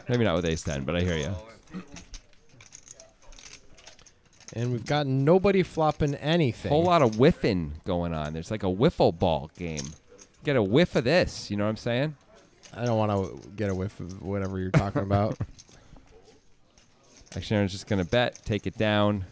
Maybe not with ace-10, but I hear you. And we've got nobody flopping anything. Whole lot of whiffing going on. There's like a wiffle ball game. Get a whiff of this. You know what I'm saying? I don't want to get a whiff of whatever you're talking about. Action Aaron's just going to bet, take it down.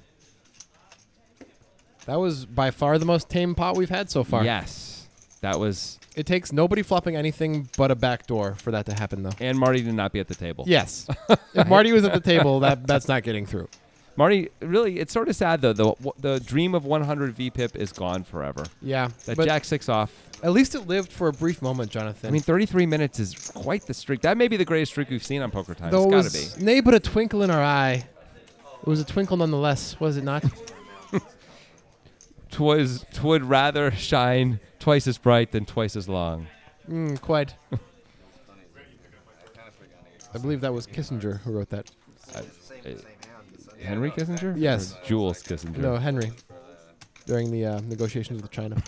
That was by far the most tame pot we've had so far. Yes. That was... It takes nobody flopping anything but a backdoor for that to happen, though. And Marty did not be at the table. Yes. If Marty was at the table, that's not getting through. Marty, really, it's sort of sad, though. The dream of 100 VPIP is gone forever. Yeah. That but Jack 6 off. at least it lived for a brief moment, Jonathan. I mean, 33 minutes is quite the streak. That may be the greatest streak we've seen on Poker Time. though It's it got to was be. nay but a twinkle in our eye. It was a twinkle nonetheless, was it not? Twould rather shine twice as bright than twice as long. Quite. I believe that was Kissinger who wrote that. Henry Kissinger? Yes. Or Jules Kissinger? No, Henry. During the negotiations with China.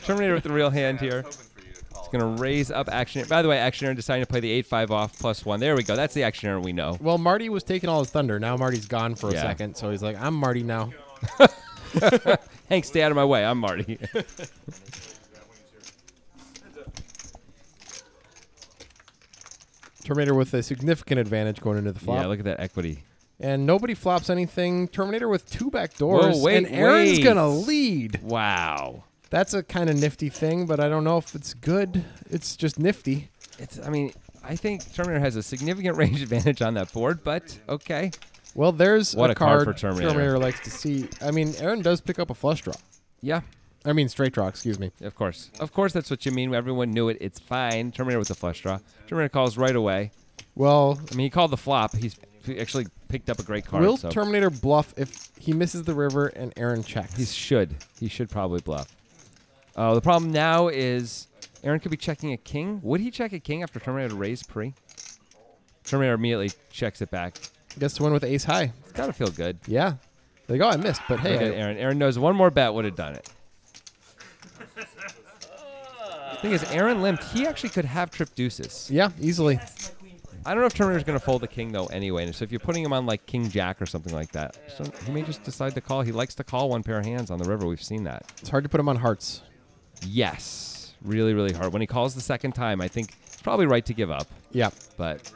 Terminator with the real hand here. It's going to raise up Action Aaron. By the way, Action Aaron deciding to play the 8-5 off +1. There we go. That's the Action Aaron we know. Well, Marty was taking all his thunder. Now Marty's gone for a Yeah. second, so he's like, I'm Marty now. Hank, stay out of my way. I'm Marty. Terminator with a significant advantage going into the flop. Yeah, look at that equity. And nobody flops anything. Terminator with 2 back doors. Whoa, wait, and Aaron's wait. going to lead. Wow. That's a kind of nifty thing, but I don't know if it's good. It's just nifty. I think Terminator has a significant range advantage on that board, but okay. Well, there's What a a card card for Terminator. likes to see. I mean, Aaron does pick up a flush draw. Yeah, I mean, straight draw, excuse me. of course. Of course, that's what you mean. Everyone knew it. It's fine. Terminator with the flush draw. Terminator calls right away. Well, I mean, he called the flop. He actually picked up a great card. will so Terminator bluff if he misses the river and Aaron checks? He should. He should probably bluff. The problem now is Aaron could be checking a king. Would he check a king after Terminator raised pre? Terminator immediately checks it back. Gets to win with ace high. It's got to feel good. Yeah. There you go. I missed, but Look at hey. Aaron. Aaron knows one more bet would have done it. The thing is, Aaron limped. He actually could have trip deuces. Yeah, easily. I don't know if Terminator's going to fold the king, though, anyway. And so if you're putting him on, like, king jack or something like that, so he may just decide to call. He likes to call one pair of hands on the river. We've seen that. It's hard to put him on hearts. Yes. Really, really hard. When he calls the second time, I think it's probably right to give up. Yeah. But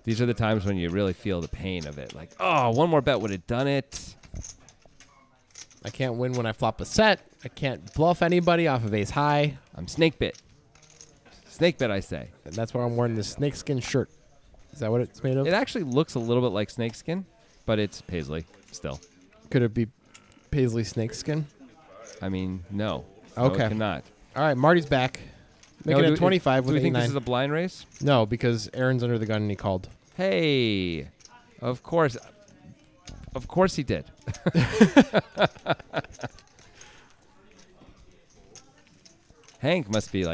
these are the times when you really feel the pain of it. Like, oh, one more bet would have done it. I can't win when I flop a set. I can't bluff anybody off of ace high. I'm snake bit. Snake bit, I say. And that's why I'm wearing this snakeskin shirt. Is that what it's made of? It actually looks a little bit like snakeskin, but it's paisley still. Could it be paisley snakeskin? I mean, no. Okay. No, it cannot. All right, Marty's back. Making it 25 Do with we think 8-9. this is a blind race? No, because Aaron's under the gun and he called. Hey, of course. Of course he did. Hank must be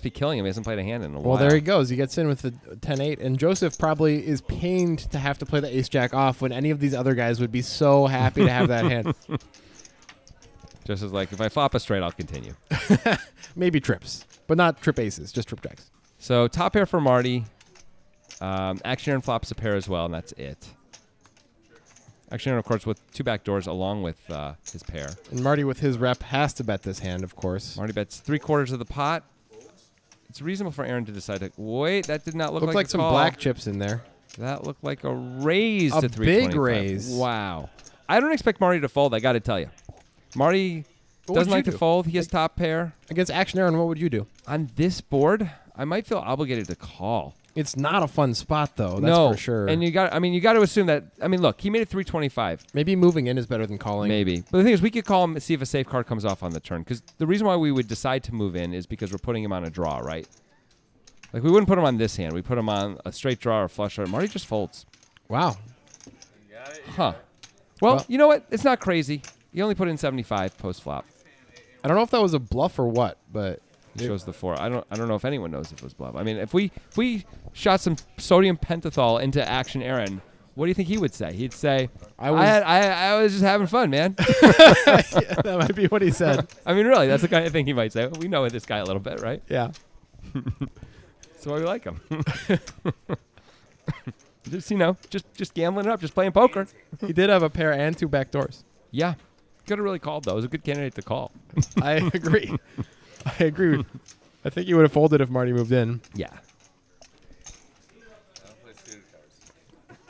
killing him. He hasn't played a hand in a while. Well, there he goes. He gets in with the 10-8, and Joseph probably is pained to have to play the ace-jack off when any of these other guys would be so happy to have that hand. Just as like, if I flop a straight, I'll continue. Maybe trips, but not trip aces, just trip jacks. So top pair for Marty. Action Aaron flops a pair as well, and that's it. Action Aaron, of course, with two back doors along with his pair. And Marty, with his rep, has to bet this hand, of course. Marty bets 3/4 of the pot. It's reasonable for Aaron to decide to wait. That did not look Looked like a some call. black chips in there. That looked like a raise A to 325. big raise. Wow. I don't expect Marty to fold, I got to tell you. Marty What doesn't would like you to do? fold. He has top pair. Against Action Aaron, what would you do? On this board, I might feel obligated to call. It's not a fun spot, though. That's no, for sure. And you got to assume that. I mean, look, he made it 325. Maybe moving in is better than calling. Maybe. But the thing is, we could call him and see if a safe card comes off on the turn. Because the reason why we would decide to move in is because we're putting him on a draw, right? Like, we wouldn't put him on this hand. We put him on a straight draw or a flush draw. Marty just folds. Wow. Huh. Well, Well- you know what? It's not crazy. You only put in 75 post flop. I don't know if that was a bluff or what, but It shows the 4. I don't know if anyone knows if it was bluff. I mean, if we shot some sodium pentothal into Action Aaron, what do you think he would say? He'd say, I was just having fun, man. that might be what he said. I mean, really, that's the kind of thing he might say. We know this guy a little bit, right? Yeah. That's why we like him. just gambling it up, just playing poker. He did have a pair and two back doors. Yeah. Could have really called, though. It was a good candidate to call. I agree. I agree. I think he would have folded if Marty moved in. Yeah.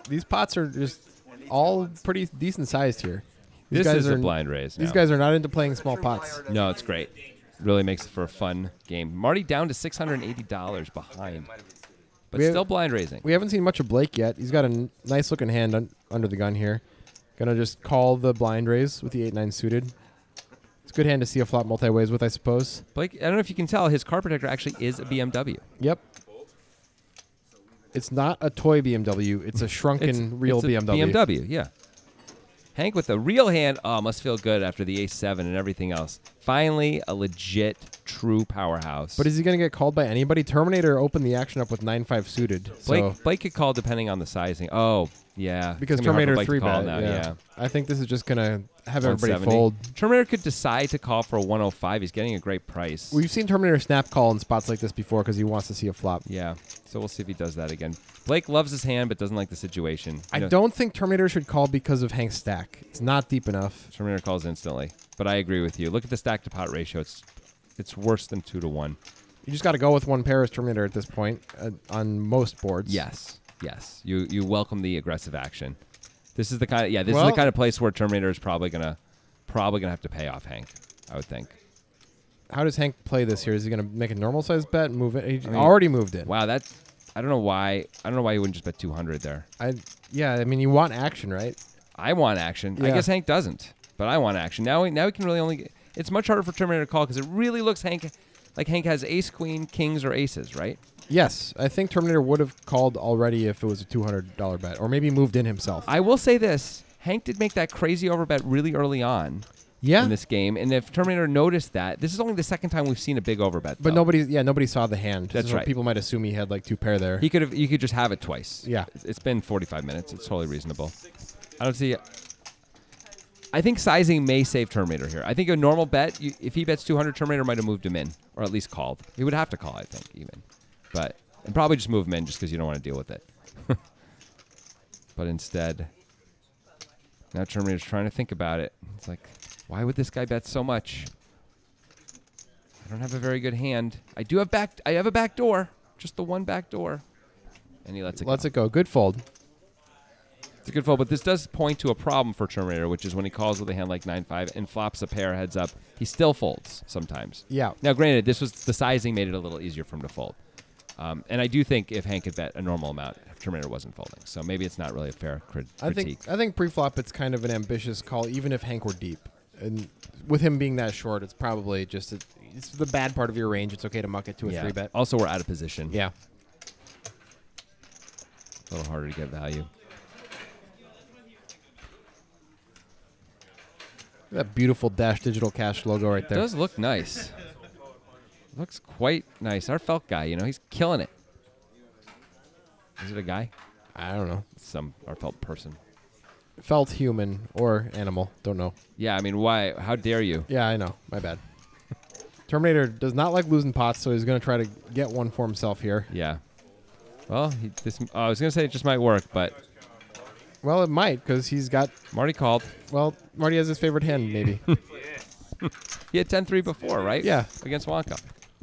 These pots are just all pretty decent sized here. These This guys is are a blind raise These now. guys are not into playing small pots. No, it's great. Really makes it for a fun game. Marty down to $680 behind. But We have- still blind raising. We haven't seen much of Blake yet. He's got a nice looking hand under the gun here. Gonna just call the blind raise with the 8-9 suited. It's a good hand to see a flop multi-ways with, I suppose. Blake, I don't know if you can tell, his card protector actually is a BMW. Yep. It's not a toy BMW. It's a shrunken real it's a BMW. BMW, yeah. Hank with a real hand. Oh, must feel good after the ace-7 and everything else. Finally, a legit, true powerhouse. But is he going to get called by anybody? Terminator opened the action up with 9-5 suited. So Blake could call depending on the sizing. Oh, yeah. because It's gonna be hard Terminator for Blake to 3 call bet. now, Yeah. I think this is just going to have everybody 170. fold. Terminator could decide to call for a 105. He's getting a great price. We've seen Terminator snap call in spots like this before because he wants to see a flop. Yeah, so we'll see if he does that again. Blake loves his hand but doesn't like the situation. I don't think Terminator should call because of Hank's stack. It's not deep enough. Terminator calls instantly, but I agree with you. Look at the stack to pot ratio. It's worse than 2-1. You just got to go with one pair as Terminator at this point on most boards. Yes. You welcome the aggressive action. This is the kind of this is Well- the kind of place where Terminator is probably gonna have to pay off Hank, I would think. How does Hank play this here? Is he going to make a normal size bet? Move it? He already moved in. Wow, I don't know why he wouldn't just bet 200 there. I mean, you want action, right? I want action. I Yeah. guess Hank doesn't, but I want action. Now we can really only. It's much harder for Terminator to call because it really looks Hank has ace, queen, kings, or aces, right? Yes, I think Terminator would have called already if it was a $200 bet, or maybe moved in himself. I will say this: Hank did make that crazy overbet really early on, Yeah. in this game. And if Terminator noticed that, this is only the second time we've seen a big overbet. But though. nobody saw the hand. That's So right. People might assume he had like 2 pair there. You could just have it twice. Yeah. It's been 45 minutes. It's totally reasonable. I don't see. I think sizing may save Terminator here. I think a normal bet, if he bets 200, Terminator might have moved him in, or at least called. He would have to call, I think, even. And probably just move him in just because you don't want to deal with it. But instead, now Terminator's trying to think about it. It's like, why would this guy bet so much? I don't have a very good hand. I have a back door, just the one back door, and he lets it go. Good fold. It's a good fold, but this does point to a problem for Terminator, which is when he calls with a hand like 9-5 and flops a pair heads up, he still folds sometimes. Yeah. Now, granted, the sizing made it a little easier for him to fold. And I do think if Hank had bet a normal amount, Terminator wasn't folding. So maybe it's not really a fair critique. I think pre-flop it's kind of an ambitious call, even if Hank were deep. And with him being that short, it's probably just it's the bad part of your range. It's okay to muck it to a 3-bet. Also, we're out of position. Yeah. A little harder to get value. That beautiful Dash Digital Cash logo right It there. does look nice. Looks quite nice. Our felt guy, he's killing it. Is it a guy? I don't know. Our felt person. Felt human or animal. Don't know. Yeah, I mean, why? How dare you? Yeah, I know. My bad. Terminator does not like losing pots, so he's going to try to get one for himself here. Yeah. Well, I was going to say it just might work, but... Well, it might, because he's got... Marty called. Well, Marty has his favorite hand, maybe. He had 10-3 before, right? Yeah. Against Wonka.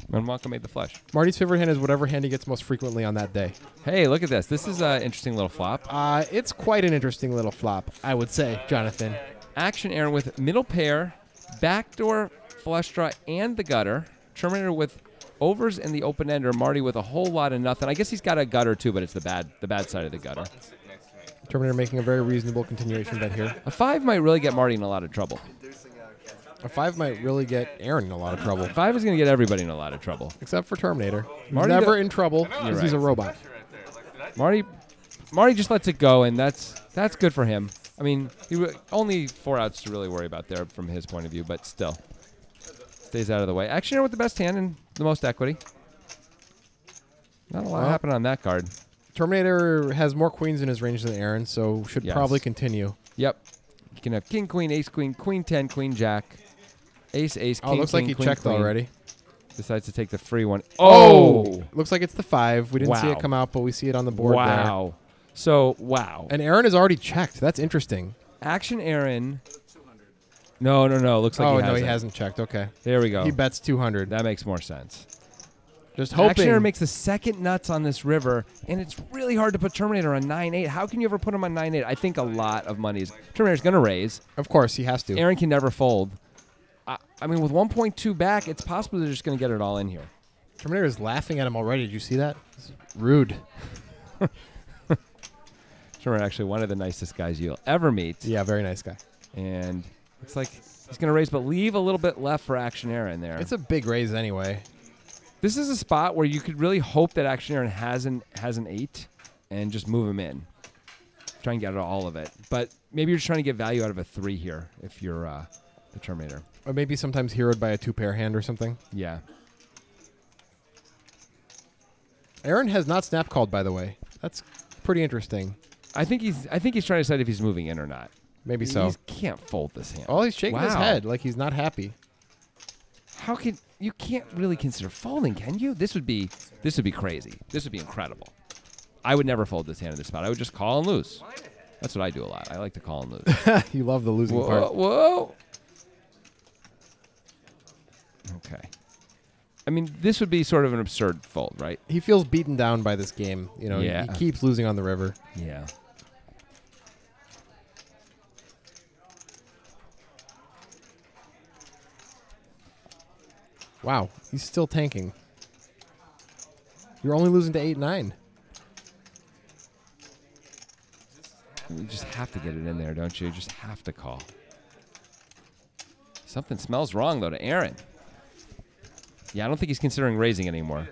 When Wonka made the flush. Marty's favorite hand is whatever hand he gets most frequently on that day. Hey, look at this. This is an interesting little flop. It's quite an interesting little flop, I would say, Jonathan. Action Aaron with middle pair, backdoor flush draw, and the gutter. Terminator with overs and the open ender. Marty with a whole lot of nothing. I guess he's got a gutter too, but it's the bad side of the gutter. Terminator making a very reasonable continuation bet here. A 5 might really get Marty in a lot of trouble. A 5 might really get Aaron in a lot of trouble. 5 is going to get everybody in a lot of trouble. Except for Terminator. He's Marty never in trouble because You're he's a right. robot. Marty just lets it go, and that's good for him. I mean, only 4 outs to really worry about there from his point of view, but still. Stays out of the way. Action Aaron with the best hand and the most equity. Not a lot happened on that card. Terminator has more queens in his range than Aaron, so should Yes. probably continue. Yep. You can have king, queen, ace, queen, queen 10, queen, jack, ace, ace, king, Oh, it looks king, like he queen, checked queen. already. Decides to take the free one. Oh! Looks like it's the 5. We didn't see Wow. it come out, but we see it on the board there. Wow. So, wow. And Aaron has already checked. That's interesting. Action Aaron. No. Looks like he hasn't checked. Okay. There we go. He bets 200. That makes more sense. Just Action hoping. Aaron makes the second nuts on this river, and it's really hard to put Terminator on 9-8. How can you ever put him on 9-8? I think a lot of money is... Terminator's going to raise. Of course, he has to. Aaron can never fold. I mean, with 1.2 back, it's possible they're just going to get it all in here. Terminator is laughing at him already. Did you see that? It's rude. Terminator actually one of the nicest guys you'll ever meet. Yeah, very nice guy. And it's like he's going to raise, but leave a little bit left for Action Aaron there. It's a big raise anyway. This is a spot where you could really hope that Action Aaron has an 8 and just move him in. Try and get all of it. But maybe you're just trying to get value out of a 3 here if you're the Terminator. Or maybe sometimes heroed by a 2-pair hand or something. Yeah. Aaron has not snap called, by the way. That's pretty interesting. I think he's trying to decide if he's moving in or not. Maybe so. He can't fold this hand. Oh, he's shaking his Wow. head like he's not happy. How can you can't really consider folding, can you? This would be crazy. This would be incredible. I would never fold this hand in this spot. I would just call and lose. That's what I do a lot. I like to call and lose. You love the losing part. Whoa. Okay. I mean, this would be sort of an absurd fold, right? He feels beaten down by this game. You know, Yeah. he keeps losing on the river. Yeah. Wow, he's still tanking. You're only losing to 8-9. You just have to get it in there, don't you? You just have to call. Something smells wrong, though, to Aaron. Yeah, I don't think he's considering raising anymore.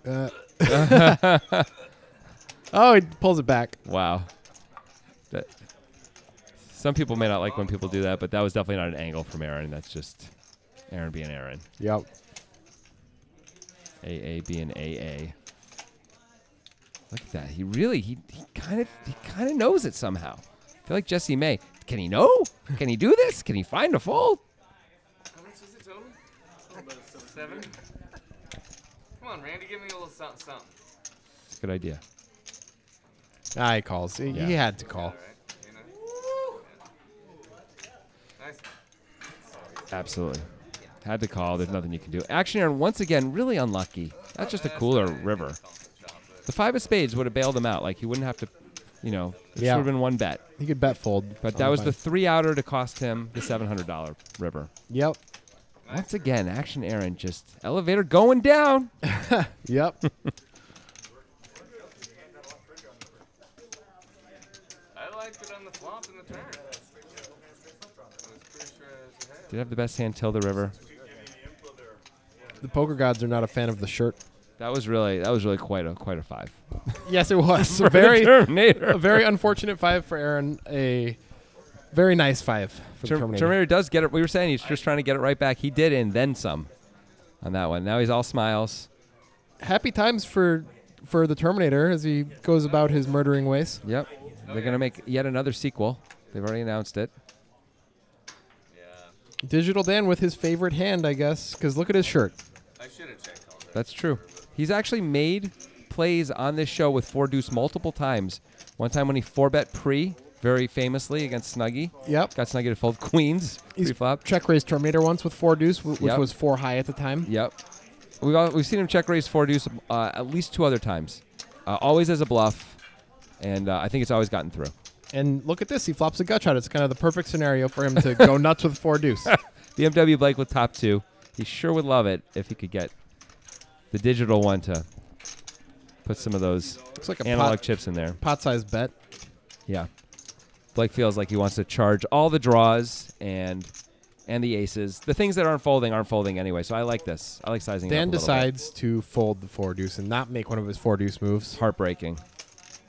Oh, he pulls it back. Wow. Some people may not like when people do that, but that was definitely not an angle from Aaron. That's just Aaron being Aaron. Yep. AA being AA. Look at that. He kind of knows it somehow. I feel like Jesse May. Can he know? Can he do this? Can he find a fold? How much is it total? 7? Come on, Randy, give me a little something, something. It's a good idea. He calls. He had to call. All right, you know? Nice. Absolutely. Had to call. There's nothing you can do. Action Aaron, once again, really unlucky. That's just a cooler river. The 5 of spades would have bailed him out. Like, he wouldn't have to, there should have been one bet. He could bet fold. But that was the 3-outer to cost him the $700 river. Yep. Once again, Action Aaron just elevator going down. Yep. I liked it on the flop and the turn. I was pretty sure I was ahead. Did have the best hand till the river. The poker gods are not a fan of the shirt. That was really quite a 5. Yes, it was. For the Terminator. A very unfortunate 5 for Aaron. A very nice 5 for the Terminator. Terminator does get it. We were saying he's just trying to get it right back. He did, and then some on that one. Now he's all smiles. Happy times for the Terminator as he goes about his murdering ways. Yep. They're going to make yet another sequel. They've already announced it. Digital Dan with his favorite hand, I guess, because look at his shirt. I should have checked all that. That's true. He's actually made plays on this show with 4-deuce multiple times. One time when he 4-bet pre, very famously against Snuggie. Yep. Got Snuggie to fold queens He's pre-flop. check raised Terminator once with 4-deuce, which Yep. was 4 high at the time. Yep. We've seen him check raise 4-deuce at least 2 other times. Always as a bluff, and I think it's always gotten through. And look at this. He flops a gut shot. It's kind of the perfect scenario for him to go nuts with 4-deuce. BMW Blake with top 2. He sure would love it if he could get the digital one to put some of those Looks like a analog chips in there. pot-sized bet. Yeah. Blake feels like he wants to charge all the draws and the aces. The things that aren't folding anyway. So I like this. I like sizing it up Dan a little decides to fold the 4-deuce and not make one of his 4-deuce moves. bit. Heartbreaking.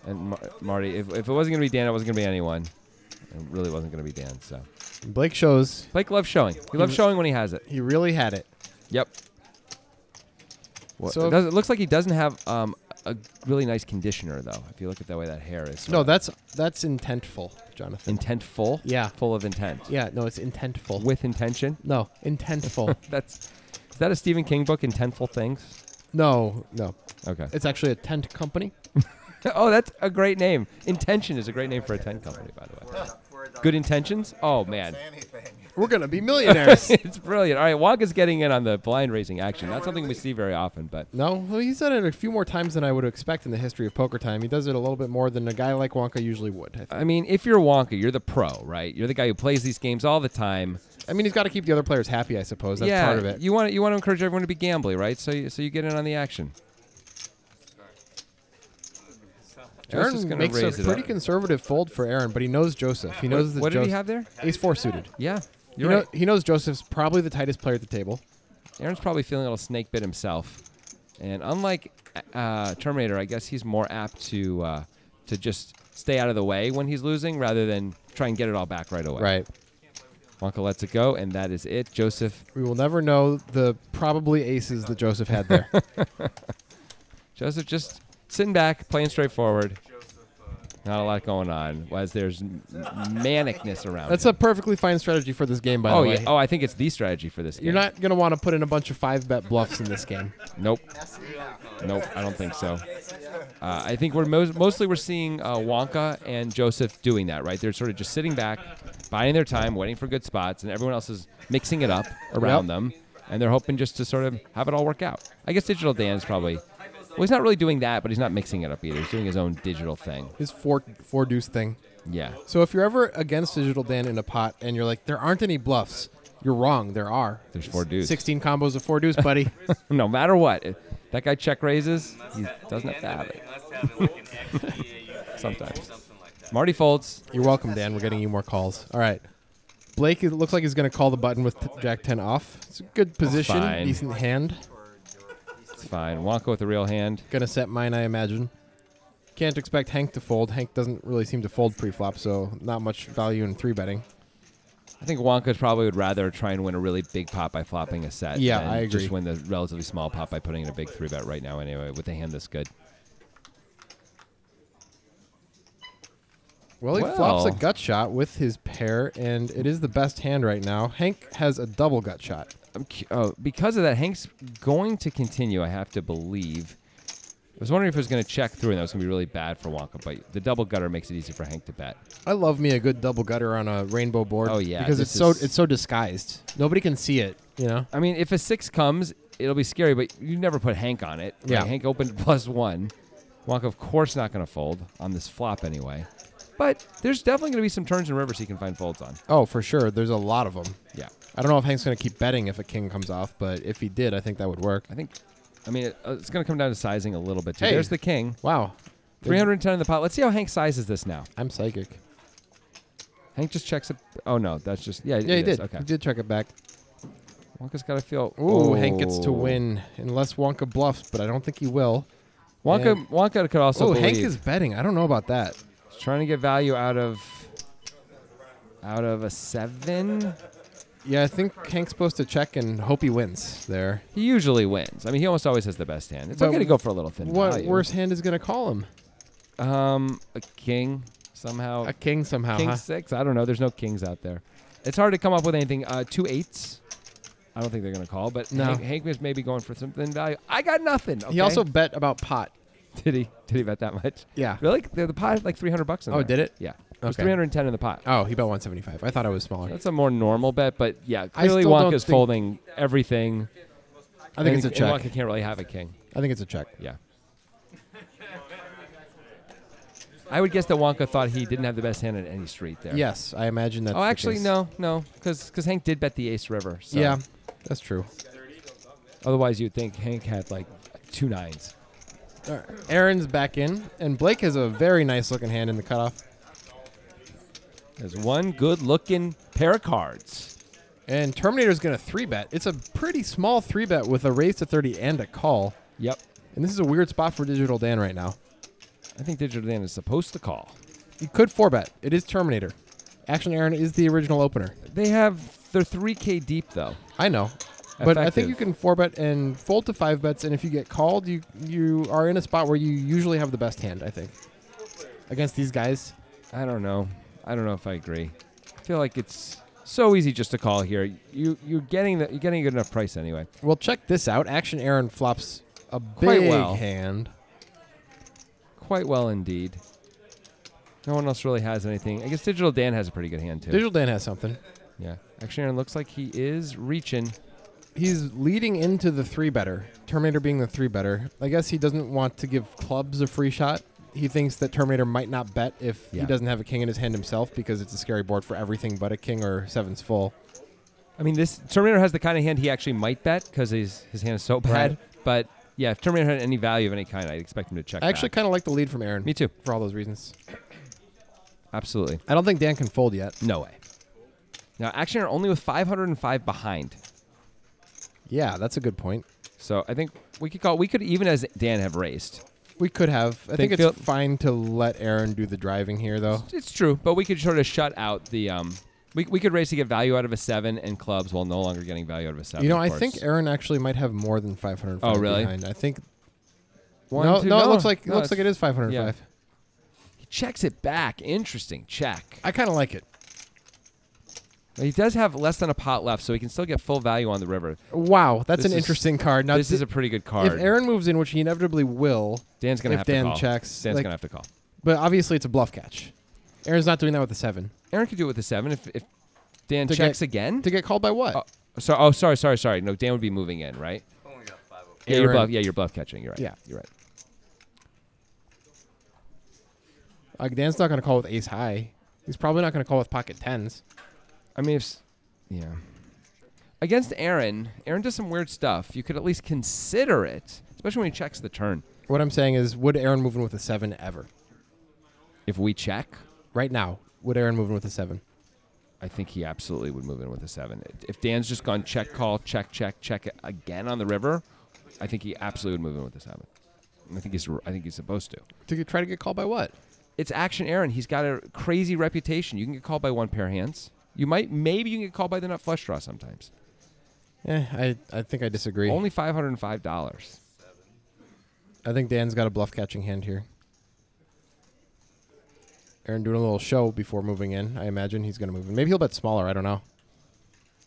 And Marty, if it wasn't going to be Dan, it wasn't going to be anyone. It really wasn't going to be Dan. So Blake shows Blake loves showing. He loves showing when he has it. he really had it. Yep. So It looks like he doesn't have a really nice conditioner, though, if you look at the way that hair is. No, that's intentful, Jonathan. Intentful? Yeah. Full of intent. Yeah, no, it's intentful. With intention? No, intentful. Is that a Stephen King book, Intentful Things? No. Okay. It's actually a tent company. Oh, that's a great name. Intention is a great name for a tent company, by the way. Good intentions? Oh, man. We're going to be millionaires. It's brilliant. All right, Wonka's getting in on the blind raising action. Not something we see very often, but No, well, he's done it a few more times than I would expect in the history of poker time. He does it a little bit more than a guy like Wonka usually would. I think. I mean, if you're Wonka, you're the pro, right? You're the guy who plays these games all the time. I mean, he's got to keep the other players happy, I suppose. That's yeah, part of it. You want to encourage everyone to be gambly, right? So you get in on the action. Joseph's Aaron gonna makes a raise it pretty up. conservative fold for Aaron, but he knows Joseph. He knows that What did he Joseph- have there? Ace-4 suited. Yeah, He, you're right. he knows Joseph's probably the tightest player at the table. Aaron's probably feeling a little snake bit himself, and unlike Terminator, I guess he's more apt to just stay out of the way when he's losing rather than try and get it all back right away. Right. Wonka lets it go, and that is it. Joseph We will never know the probably aces that Joseph had there. Joseph just sitting back, playing straightforward. Not a lot going on, as there's manicness around. That's a perfectly fine strategy for this game, by the way. yeah. Oh, I think it's the strategy for this game. You're not going to want to put in a bunch of 5-bet bluffs in this game. Nope. Nope, I don't think so. I think we're mostly we're seeing Wonka and Joseph doing that, right? They're sort of just sitting back, biding their time, waiting for good spots, and everyone else is mixing it up around them, and they're hoping just to sort of have it all work out. I guess Digital Dan is probably... Well, he's not really doing that, but he's not mixing it up either. He's doing his own digital thing. His 4-deuce thing. Yeah. So if you're ever against Digital Dan in a pot and you're like, there aren't any bluffs, you're wrong. There are. There's 4-deuce. 16 combos of 4-deuce, buddy. No matter what. If that guy check raises, he doesn't have to have it. Must have it like an XDAU, Sometimes. something like that. Marty folds. You're welcome, Dan. We're getting you more calls. All right. Blake, it looks like he's going to call the button with Jack 10 off. It's a good position, fine. decent hand. It's fine. Wonka with a real hand. Gonna set mine, I imagine. Can't expect Hank to fold. Hank doesn't really seem to fold pre-flop, so not much value in 3-betting. I think Wonka probably would rather try and win a really big pot by flopping a set. Yeah, than I agree. Just win the relatively small pot by putting in a big 3-bet right now anyway with a hand this good. Well, he flops a gut shot with his pair, and it is the best hand right now. Hank has a double gut shot. Because of that, Hank's going to continue, I have to believe. I was wondering if it was going to check through, and that was going to be really bad for Wonka, but the double gutter makes it easy for Hank to bet. I love me a good double gutter on a rainbow board. Oh, yeah, because this it's so disguised. Nobody can see it, you know? I mean, if a 6 comes, it'll be scary, but you never put Hank on it. Yeah. Right? Hank opened +1. Wonka, of course, not going to fold on this flop anyway. But there's definitely going to be some turns and rivers he can find folds on. Oh, for sure. There's a lot of them. Yeah. I don't know if Hank's going to keep betting if a king comes off, but if he did, I think that would work. I mean, it's going to come down to sizing a little bit, too. Hey. There's the king. Wow. 310 in the pot. Let's see how Hank sizes this now. I'm psychic. Hank just checks it. Oh, no. That's just... Yeah, Yeah, he it is. did. Okay. He did check it back. Wonka's got to feel... Ooh, Hank gets to win unless Wonka bluffs, but I don't think he will. Wonka could also believe. Hank is betting. I don't know about that. He's trying to get value out of a 7. Yeah, I think Hank's supposed to check and hope he wins there. He usually wins. I mean, he almost always has the best hand. It's But okay to go for a little thin What value. worse hand is going to call him? A king somehow. A king somehow, King huh? 6? I don't know. There's no kings out there. It's hard to come up with anything. 2 8s. I don't think they're going to call, but No. Hank is maybe going for some thin value. I got nothing. Okay? He also bet about pot. Did he bet that much? Yeah. Really? The pot had like $300 in Oh, there. did it? Yeah. It was Okay. 310 in the pot. Oh, he bet 175. I thought it was smaller. That's a more normal bet, but yeah, I clearly still don't Wonka's think- folding everything. I think it's a And check. Wonka can't really have a king. I think it's a check. Yeah. I would guess that Wonka thought he didn't have the best hand in any street there. Yes, I imagine that's Oh, the actually, case. no, because Hank did bet the ace river. So Yeah, that's true. Otherwise, you'd think Hank had like 2 9s. All right. Aaron's back in, and Blake has a very nice looking hand in the cutoff. There's one good-looking pair of cards. And Terminator's going to 3-bet. It's a pretty small 3-bet with a raise to 30 and a call. Yep. And this is a weird spot for Digital Dan right now. I think Digital Dan is supposed to call. He could 4-bet. It is Terminator. Action Aaron is the original opener. They're 3K deep though. I know. But I think Effective. you can 4-bet and fold to 5 bets, and if you get called, you are in a spot where you usually have the best hand, I think. Against these guys. I don't know. I don't know if I agree. I feel like it's so easy just to call here. You're getting a good enough price anyway. Well, check this out. Action Aaron flops a Quite big well. hand. Quite well indeed. No one else really has anything. I guess Digital Dan has a pretty good hand too. Digital Dan has something. Yeah. Actually, Aaron looks like he is reaching. He's leading into the 3-better. Terminator being the 3-better. I guess he doesn't want to give clubs a free shot. He thinks that Terminator might not bet if he Yeah. doesn't have a king in his hand himself because it's a scary board for everything but a king or 7's full. I mean, this Terminator has the kind of hand he actually might bet because his hand is so bad. Right. But yeah, if Terminator had any value of any kind, I'd expect him to check I actually back. kind of like the lead from Aaron. Me too. For all those reasons. Absolutely. I don't think Dan can fold yet. No way. Now, Action Aaron only with 505 behind. Yeah, that's a good point. So I think we could even as Dan have raced. We could have. I think Feel- it's fine to let Aaron do the driving here, though. It's true, but we could sort of shut out the we could race to get value out of a 7 and clubs while no longer getting value out of a 7. You know, of I course. think Aaron actually might have more than 505 Oh, really? behind. I think. One, No, two- it looks like no, it is 505. he checks it back. Interesting check. I kind of like it. He does have less than a pot left, so he can still get full value on the river. Wow, that's This an is- interesting card. Now, This is a pretty good card. if Aaron moves in, which he inevitably will, Dan's gonna if have Dan to call. checks, Dan's like- gonna have to call. but obviously it's a bluff catch. Aaron's not doing that with the 7. Aaron could do it with the 7 if Dan To checks get- again. To get called by what? Sorry. No, Dan would be moving in, right? Only got 5 of Yeah, you're Aaron- bluff. Yeah, you're bluff catching. You're right. Yeah. You're right. Dan's not going to call with ace high. He's probably not going to call with pocket 10s. I mean, yeah. Against Aaron does some weird stuff. You could at least consider it, especially when he checks the turn. What I'm saying is, would Aaron move in with a 7 ever? If we check, Right now, would Aaron move in with a 7? I think he absolutely would move in with a 7. If Dan's just gone check, call, check again on the river, I think he absolutely would move in with the 7. I think he's supposed to. To try to get called by what? It's Action Aaron. He's got a crazy reputation. You can get called by one pair of hands. Maybe you can get called by the nut flush draw sometimes. I think I disagree. Only $505. I think Dan's got a bluff catching hand here. Aaron doing a little show before moving in. I imagine he's going to move in. Maybe he'll bet smaller. I don't know.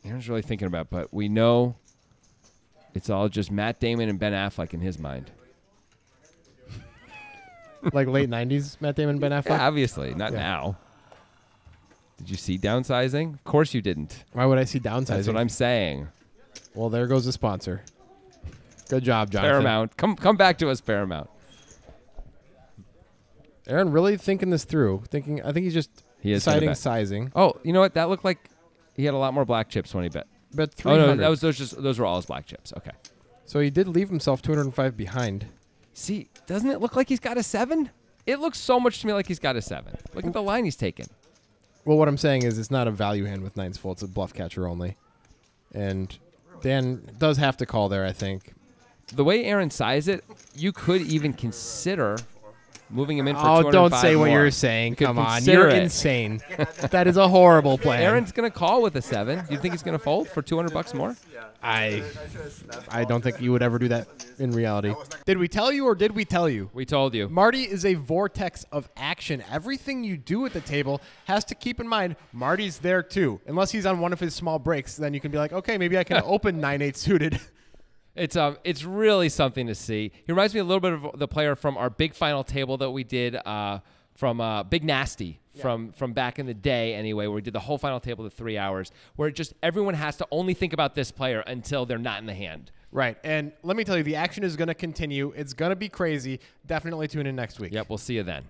Aaron's really thinking about it, but we know it's all just Matt Damon and Ben Affleck in his mind. Like late 90s Matt Damon, Ben Affleck? Yeah, obviously. Not now. Did you see downsizing? Of course you didn't. Why would I see downsizing? That's what I'm saying. Well, there goes the sponsor. Good job, Jonathan. Paramount. Come back to us, Paramount. Aaron really thinking this through. I think he's just deciding sizing. Oh, you know what? That looked like he had a lot more black chips when he bet. Bet 300. Oh, no, those were all his black chips. Okay. So he did leave himself 205 behind. See, doesn't it look like he's got a 7? It looks so much to me like he's got a 7. Look at the line he's taken. Well, what I'm saying is it's not a value hand with 9s full. It's a bluff catcher only. And Dan does have to call there, I think. The way Aaron sized it, you could even consider moving him in for Oh, 205 don't say what more. you're saying. You could Come on. consider You're it. insane. That is a horrible plan. Aaron's going to call with a 7. Do you think he's going to fold for $200 more? I don't think you would ever do that in reality. Did we tell you or did we tell you? We told you. Marty is a vortex of action. Everything you do at the table has to keep in mind Marty's there too. Unless he's on one of his small breaks, then you can be like, okay, maybe I can open 9-8 suited. It's really something to see. He reminds me a little bit of the player from our big final table that we did from Big Nasty from back in the day anyway, where we did the whole final table to 3 hours, where just everyone has to only think about this player until they're not in the hand. Right. And let me tell you, the action is going to continue. It's going to be crazy. Definitely tune in next week. Yep, we'll see you then.